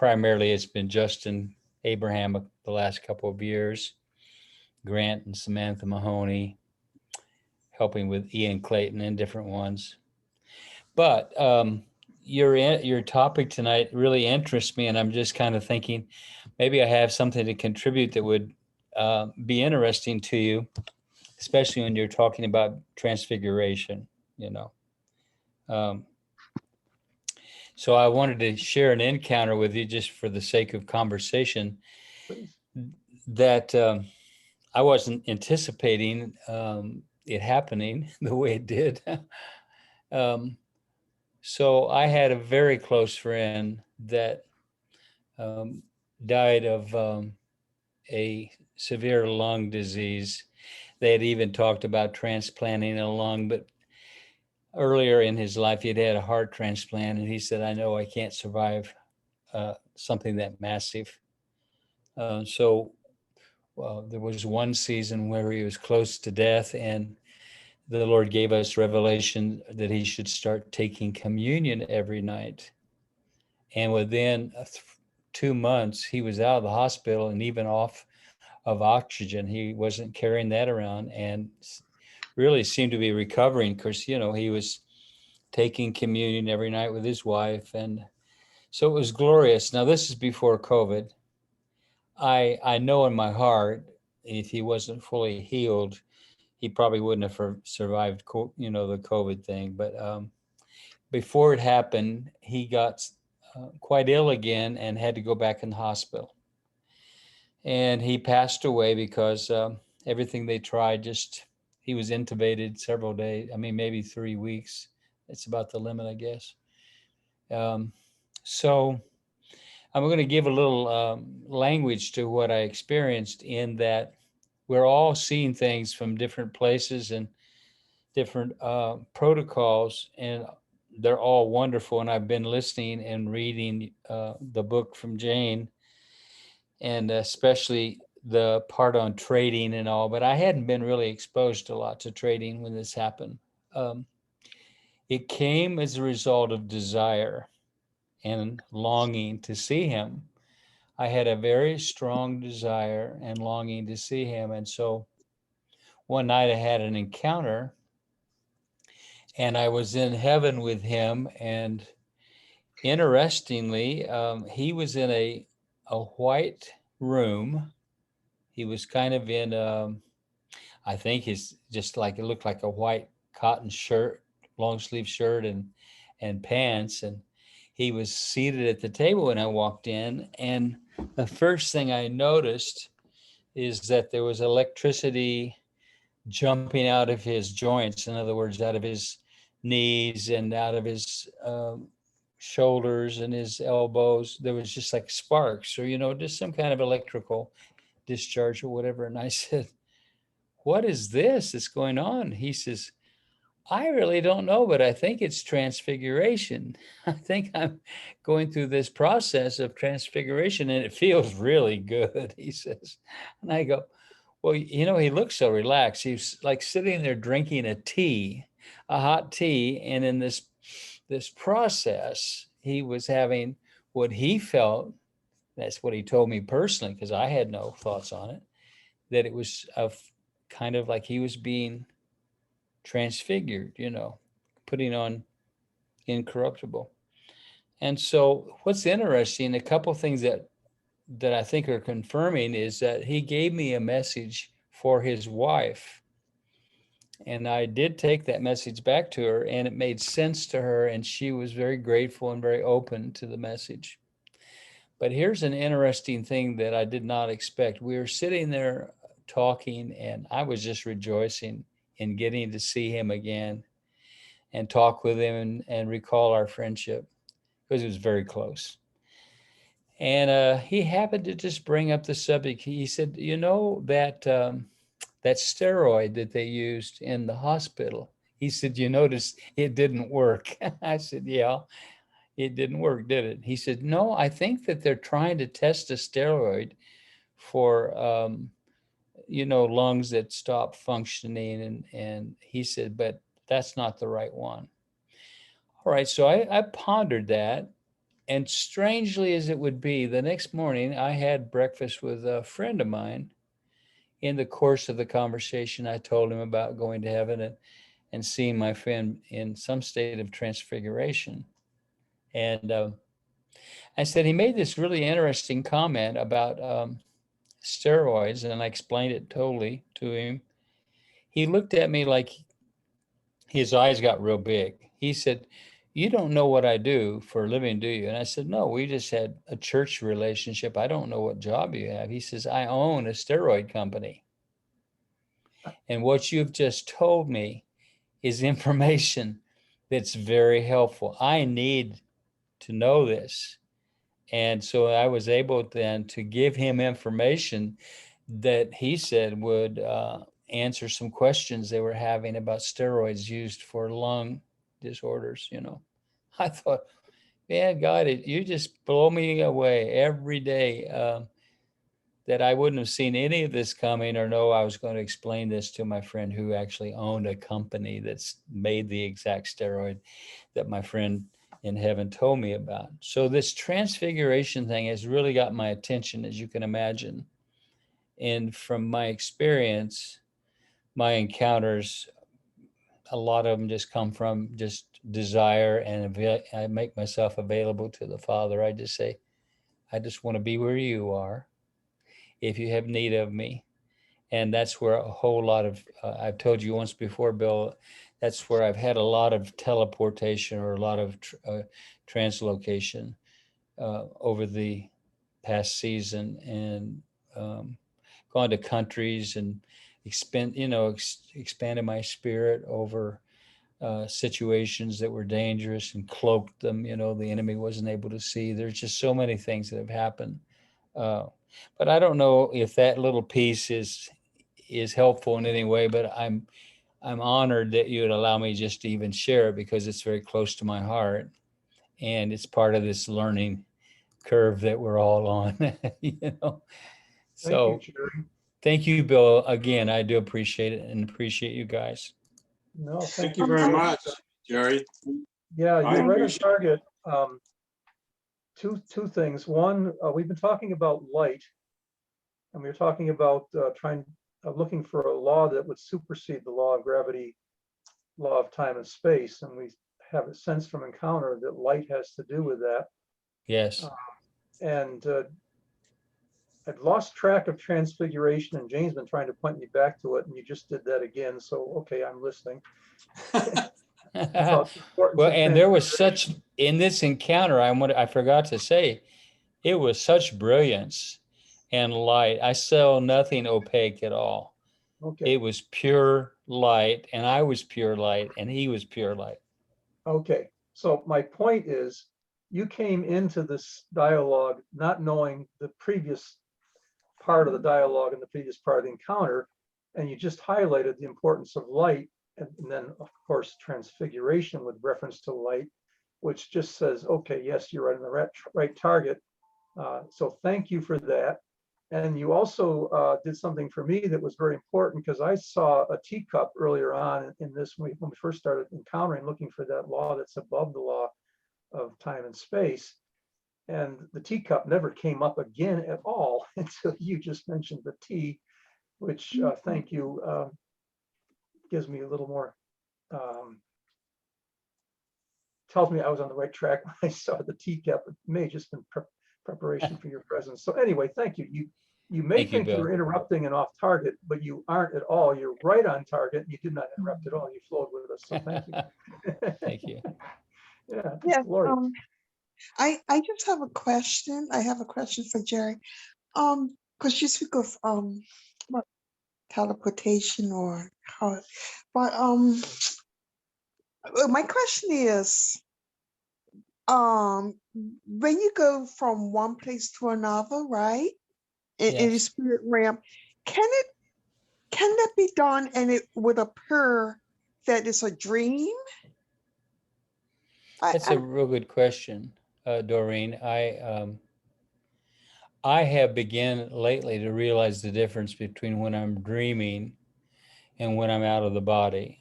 primarily it's been Justin Abraham the last couple of years, Grant and Samantha Mahoney, helping with Ian Clayton and different ones. But your topic tonight really interests me, and I'm just kind of thinking maybe I have something to contribute that would be interesting to you, especially when you're talking about transfiguration, you know. So I wanted to share an encounter with you just for the sake of conversation Please. that I wasn't anticipating it happening the way it did. So I had a very close friend that died of a severe lung disease. They had even talked about transplanting a lung, but earlier in his life, he'd had a heart transplant, and he said, I know I can't survive something that massive. So there was one season where he was close to death, and the Lord gave us revelation that he should start taking communion every night. And within 2 months, he was out of the hospital and even off of oxygen. He wasn't carrying that around and really seemed to be recovering because, you know, he was taking communion every night with his wife. And so it was glorious. Now, this is before COVID. I know in my heart, if he wasn't fully healed, he probably wouldn't have survived, you know, the COVID thing. But before it happened, he got quite ill again and had to go back in the hospital. And he passed away because everything they tried, he was intubated several days. I mean, maybe 3 weeks. It's about the limit, I guess. So I'm going to give a little language to what I experienced, in that we're all seeing things from different places and different protocols, and they're all wonderful. And I've been listening and reading the book from Jane, and especially the part on trading and all, but I hadn't been really exposed a lot to trading when this happened. It came as a result of desire and longing to see him. I had a very strong desire and longing to see him. And so one night I had an encounter, and I was in heaven with him. And interestingly, he was in a white room. He was kind of in, I think it's just like, it looked like a white cotton shirt, long sleeve shirt and pants. And he was seated at the table when I walked in. And the first thing I noticed is that there was electricity jumping out of his joints. In other words, out of his knees and out of his shoulders and his elbows. There was just like sparks, or, you know, just some kind of electrical discharge or whatever. And I said, what is this that's going on? He says, I really don't know, but I think it's transfiguration. I think I'm going through this process of transfiguration, and it feels really good, he says. And I go, well, you know, he looks so relaxed. He's like sitting there drinking a hot tea. And in this process, he was having what he felt, that's what he told me personally, because I had no thoughts on it, that it was kind of like he was being transfigured, you know, putting on incorruptible. And so what's interesting, a couple things that I think are confirming, is that he gave me a message for his wife. And I did take that message back to her, and it made sense to her, and she was very grateful and very open to the message. But here's an interesting thing that I did not expect. We were sitting there talking, and I was just rejoicing in getting to see him again and talk with him and recall our friendship, because it was very close. And he happened to just bring up the subject. He said, you know, that steroid that they used in the hospital, he said, you noticed it didn't work. I said, yeah, it didn't work, did it? He said, no, I think that they're trying to test a steroid for, you know, lungs that stop functioning. And he said, but that's not the right one. All right, so I pondered that. And strangely as it would be, the next morning I had breakfast with a friend of mine. In the course of the conversation, I told him about going to heaven and seeing my friend in some state of transfiguration. And I said, he made this really interesting comment about steroids, and I explained it totally to him. He looked at me like his eyes got real big. He said, "You don't know what I do for a living, do you?" And I said, "No, we just had a church relationship. I don't know what job you have." He says, "I own a steroid company. And what you've just told me is information that's very helpful. I need to know this." And so I was able then to give him information that he said would answer some questions they were having about steroids used for lung disorders. I thought, man, God, you just blow me away every day, that I wouldn't have seen any of this coming or know I was going to explain this to my friend who actually owned a company that's made the exact steroid that my friend in heaven told me about. So this transfiguration thing has really got my attention, as you can imagine. And from my experience, my encounters, a lot of them just come from just desire, and I make myself available to the Father. I just say, I just want to be where you are if you have need of me. And that's where a whole lot of, I've told you once before, Bill, that's where I've had a lot of teleportation or a lot of translocation over the past season, and gone to countries and expanded my spirit over situations that were dangerous and cloaked them. The enemy wasn't able to see. There's just so many things that have happened. But I don't know if that little piece is helpful in any way, but I'm honored that you would allow me just to even share it, because it's very close to my heart, and it's part of this learning curve that we're all on. So Thank you, Jerry. thank you, Bill. Again, I do appreciate it and appreciate you guys. No, Thank you very I- much, Jerry. Yeah, I you're right on appreciate target. Two things. One, we've been talking about light, and we were talking about looking for a law that would supersede the law of gravity, law of time and space, and we have a sense from encounter that light has to do with that. Yes. And I've lost track of transfiguration, and Jane's been trying to point me back to it, and you just did that again. So, okay, I'm listening. About the importance Well, of and there was transfiguration. such, in this encounter, I forgot to say, it was such brilliance and light. I saw nothing opaque at all. Okay, It was pure light, and I was pure light, and he was pure light. okay. So my point is, you came into this dialogue not knowing the previous part of the dialogue and the previous part of the encounter, and you just highlighted the importance of light, and then of course transfiguration with reference to light, which just says, okay, yes, you're right on the right target. So thank you for that. And you also did something for me that was very important, because I saw a teacup earlier on in this week when we first started encountering, looking for that law that's above the law of time and space. And the teacup never came up again at all until you just mentioned the tea, which thank you, gives me a little more, tells me I was on the right track when I saw the teacup. It may have just been preparation for your presence. So anyway, thank you. You may Thank you, think Bill. you're interrupting and off target, but you aren't at all. You're right on target. You did not interrupt at all. You flowed with us. So thank you. Thank you. Yeah, it's Yes, glorious. I just have a question. I have a question for Jerry. Because you speak of what, teleportation or how, but my question is, when you go from one place to another, right? In the Yes. spirit realm, can that be done and it would appear that it's a dream? That's a real good question, Doreen. I have begun lately to realize the difference between when I'm dreaming and when I'm out of the body.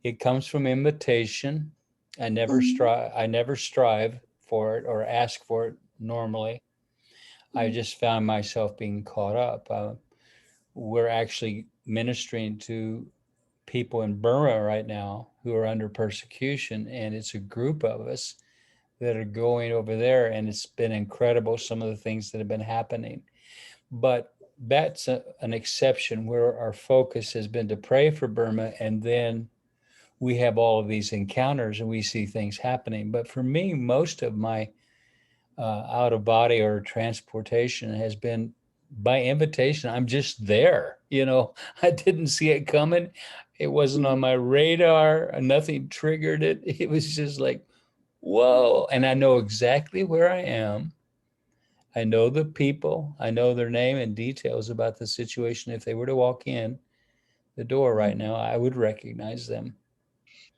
It comes from imitation. I never strive for it or ask for it normally. I just found myself being caught up. We're actually ministering to people in Burma right now who are under persecution, and it's a group of us that are going over there, and it's been incredible, some of the things that have been happening. But that's an exception where our focus has been to pray for Burma, and then we have all of these encounters and we see things happening. But for me, most of my out of body or transportation has been by invitation. I'm just there, I didn't see it coming. It wasn't on my radar. Nothing triggered it. It was just like, whoa. And I know exactly where I am. I know the people. I know their name and details about the situation. If they were to walk in the door right now, I would recognize them.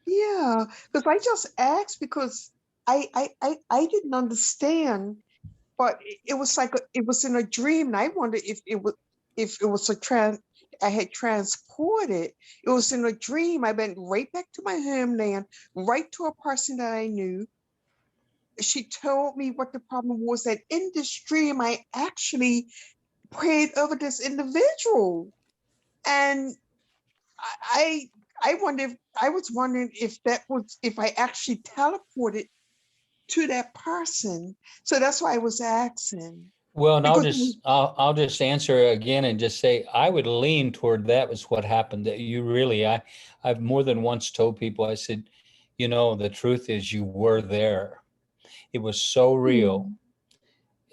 Yeah, because I just asked because I didn't understand, but it was like it was in a dream, and I wondered if it was I had transported. It was in a dream. I went right back to my homeland, right to a person that I knew. She told me what the problem was, that in this dream I actually prayed over this individual, and I I was wondering if I actually teleported to that person. So that's why I was asking. Well, and Because I'll just answer again and just say I would lean toward that was what happened. That you really, I've more than once told people, I said, the truth is you were there. It was so real,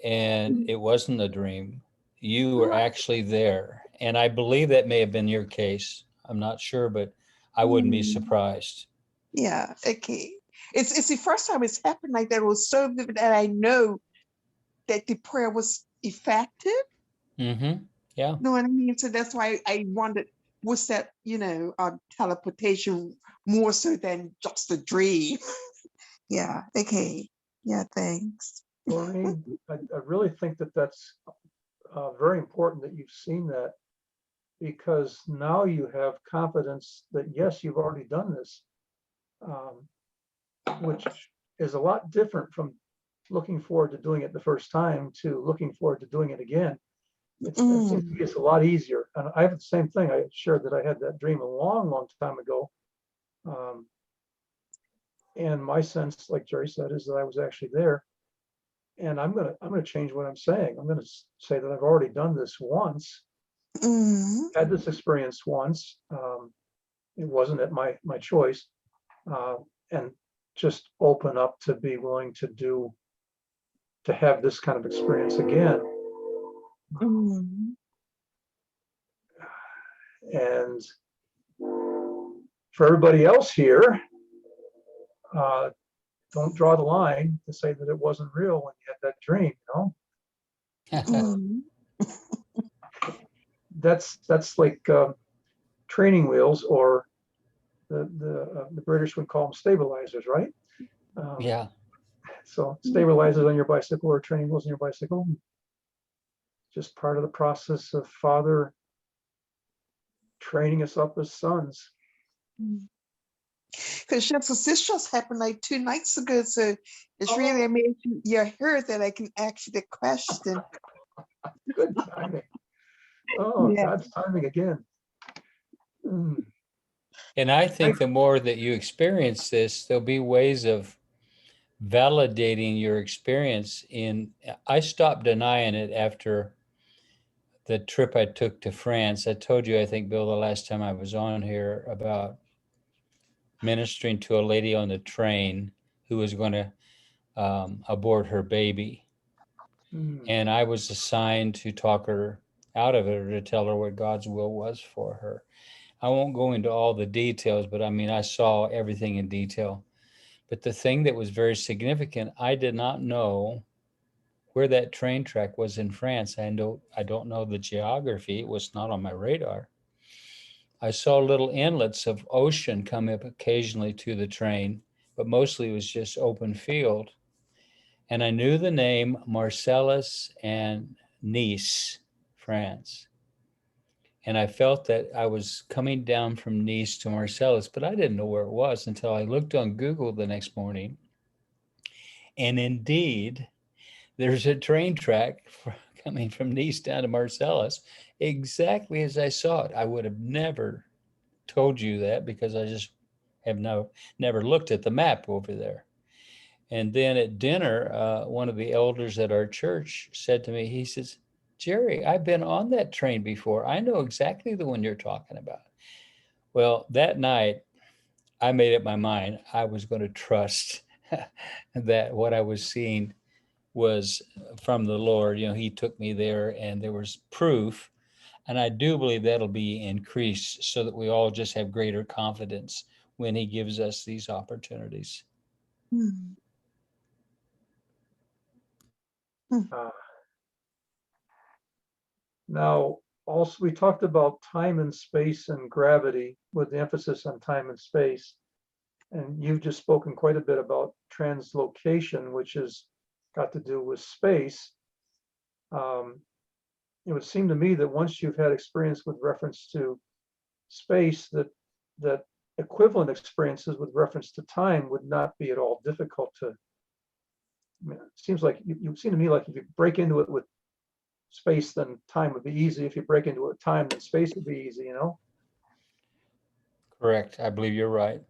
and it wasn't a dream. You were actually there, and I believe that may have been your case. I'm not sure, but I wouldn't be surprised. yeah, okay. It's the first time it's happened like that. It was so vivid that I know that the prayer was effective. Mm-hmm. Yeah. Know what I mean? So that's why I wondered, was that, teleportation more so than just a dream? Yeah, okay. Yeah, thanks. Doreen, I really think that that's very important that you've seen that, because now you have confidence that, yes, you've already done this, which is a lot different from looking forward to doing it the first time to looking forward to doing it again. It seems to me it's a lot easier. And I have the same thing. I shared that I had that dream a long, long time ago. And my sense, like Jerry said, is that I was actually there. And I'm gonna change what I'm saying. I'm gonna say that I've already done this once, had this experience once. It wasn't at my choice, and just open up to be willing to have this kind of experience again. And for everybody else here, don't draw the line to say that it wasn't real when you had that dream. That's like training wheels, or the British would call them stabilizers, right? Yeah. So stabilizers on your bicycle, or training wheels on your bicycle. Just part of the process of Father training us up as sons. Because this just happened like 2 nights ago, so it's really amazing you heard that I can ask you the question. Good timing. Oh, Yeah. God's timing again. And I think the more that you experience this, there'll be ways of validating your experience. I stopped denying it after the trip I took to France. I told you, I think, Bill, the last time I was on here, about ministering to a lady on the train who was going to abort her baby. And I was assigned to talk her out of it, or to tell her what God's will was for her. I won't go into all the details, but I saw everything in detail. But the thing that was very significant, I did not know where that train track was in France. I don't know the geography. It was not on my radar. I saw little inlets of ocean come up occasionally to the train, but mostly it was just open field. And I knew the name Marcellus and Nice, France. And I felt that I was coming down from Nice to Marcellus, but I didn't know where it was until I looked on Google the next morning. And indeed, there's a train track coming from Nice down to Marcellus, exactly as I saw it. I would have never told you that because I just have never looked at the map over there. And then at dinner, one of the elders at our church said to me, he says, Jerry, I've been on that train before. I know exactly the one you're talking about. Well, that night, I made up my mind I was going to trust that what I was seeing was from the Lord. You know, he took me there and there was proof. And I do believe that'll be increased so that we all just have greater confidence when he gives us these opportunities. Hmm. Uh, Now, also, we talked about time and space and gravity with the emphasis on time and space. And you've just spoken quite a bit about translocation, which has got to do with space. It would seem to me that once you've had experience with reference to space, that equivalent experiences with reference to time would not be at all difficult to. I mean, it seems like you seem to me like if you break into it with space, then time would be easy. If you break into it with time, then space would be easy, you know? Correct. I believe you're right.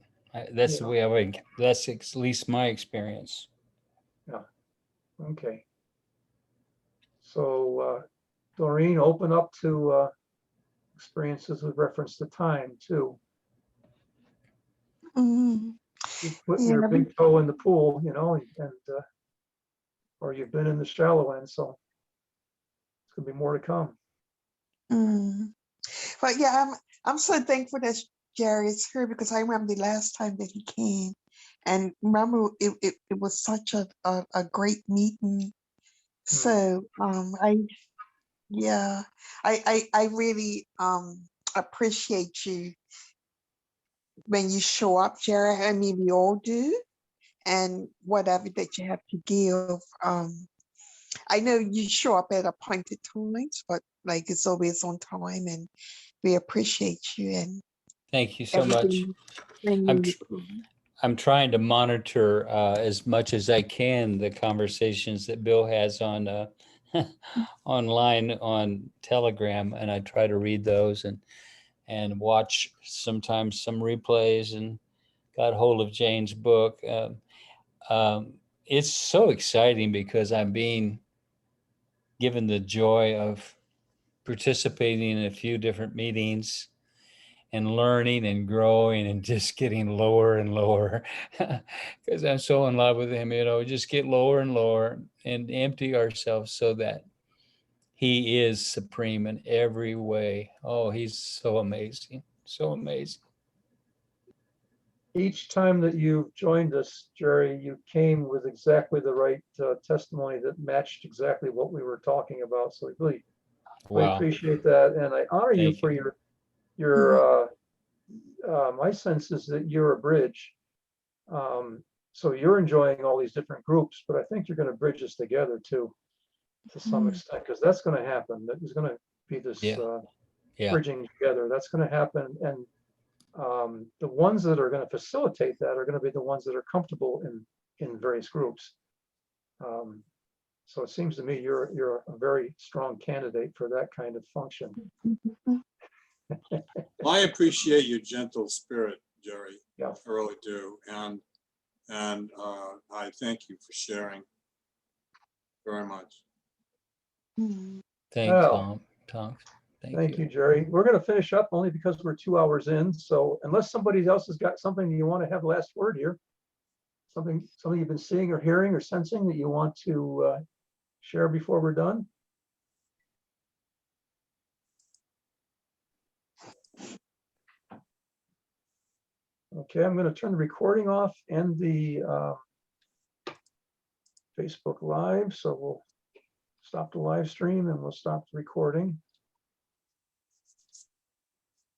That's the Yeah. way I would, that's at least my experience. Okay. So, Doreen, open up to experiences with reference to time too. Mm. You put Yeah. your big toe in the pool, you know, and or you've been in the shallow end, so it's gonna be more to come. Mm. But yeah, I'm so thankful that Jerry is here because I remember the last time that he came, and remember it was such a great meeting. So I yeah I really appreciate you when you show up, Jerry. I mean, we all do, and whatever that you have to give. I know you show up at appointed times, but like it's always on time, and we appreciate you and Thank you so much. everything. When I'm, you tr- I'm trying to monitor as much as I can the conversations that Bill has on online on Telegram, and I try to read those and watch sometimes some replays and got hold of Jane's book. It's so exciting because I'm being given the joy of participating in a few different meetings and learning and growing and just getting lower and lower because I'm so in love with him, you know, just get lower and lower and empty ourselves so that he is supreme in every way. Oh, he's so amazing. So amazing. Each time that you've joined us, Jerry, you came with exactly the right testimony that matched exactly what we were talking about. So we really Wow. appreciate that, and I honor you Thank for you. your. My sense is that you're a bridge. So you're enjoying all these different groups, but I think you're going to bridge us together too, to some extent, because that's going to happen. That is going to be this Yeah. bridging together. That's going to happen, and the ones that are going to facilitate that are going to be the ones that are comfortable in various groups. So it seems to me you're a very strong candidate for that kind of function. I appreciate your gentle spirit, Jerry. Yeah. I really do. And I thank you for sharing very much. Thanks, Well, Tom. thank you, Jerry. We're going to finish up only because we're 2 hours in. So unless somebody else has got something you want to have last word here, something you've been seeing or hearing or sensing that you want to share before we're done. Okay, I'm going to turn the recording off and the Facebook Live. So we'll stop the live stream and we'll stop the recording.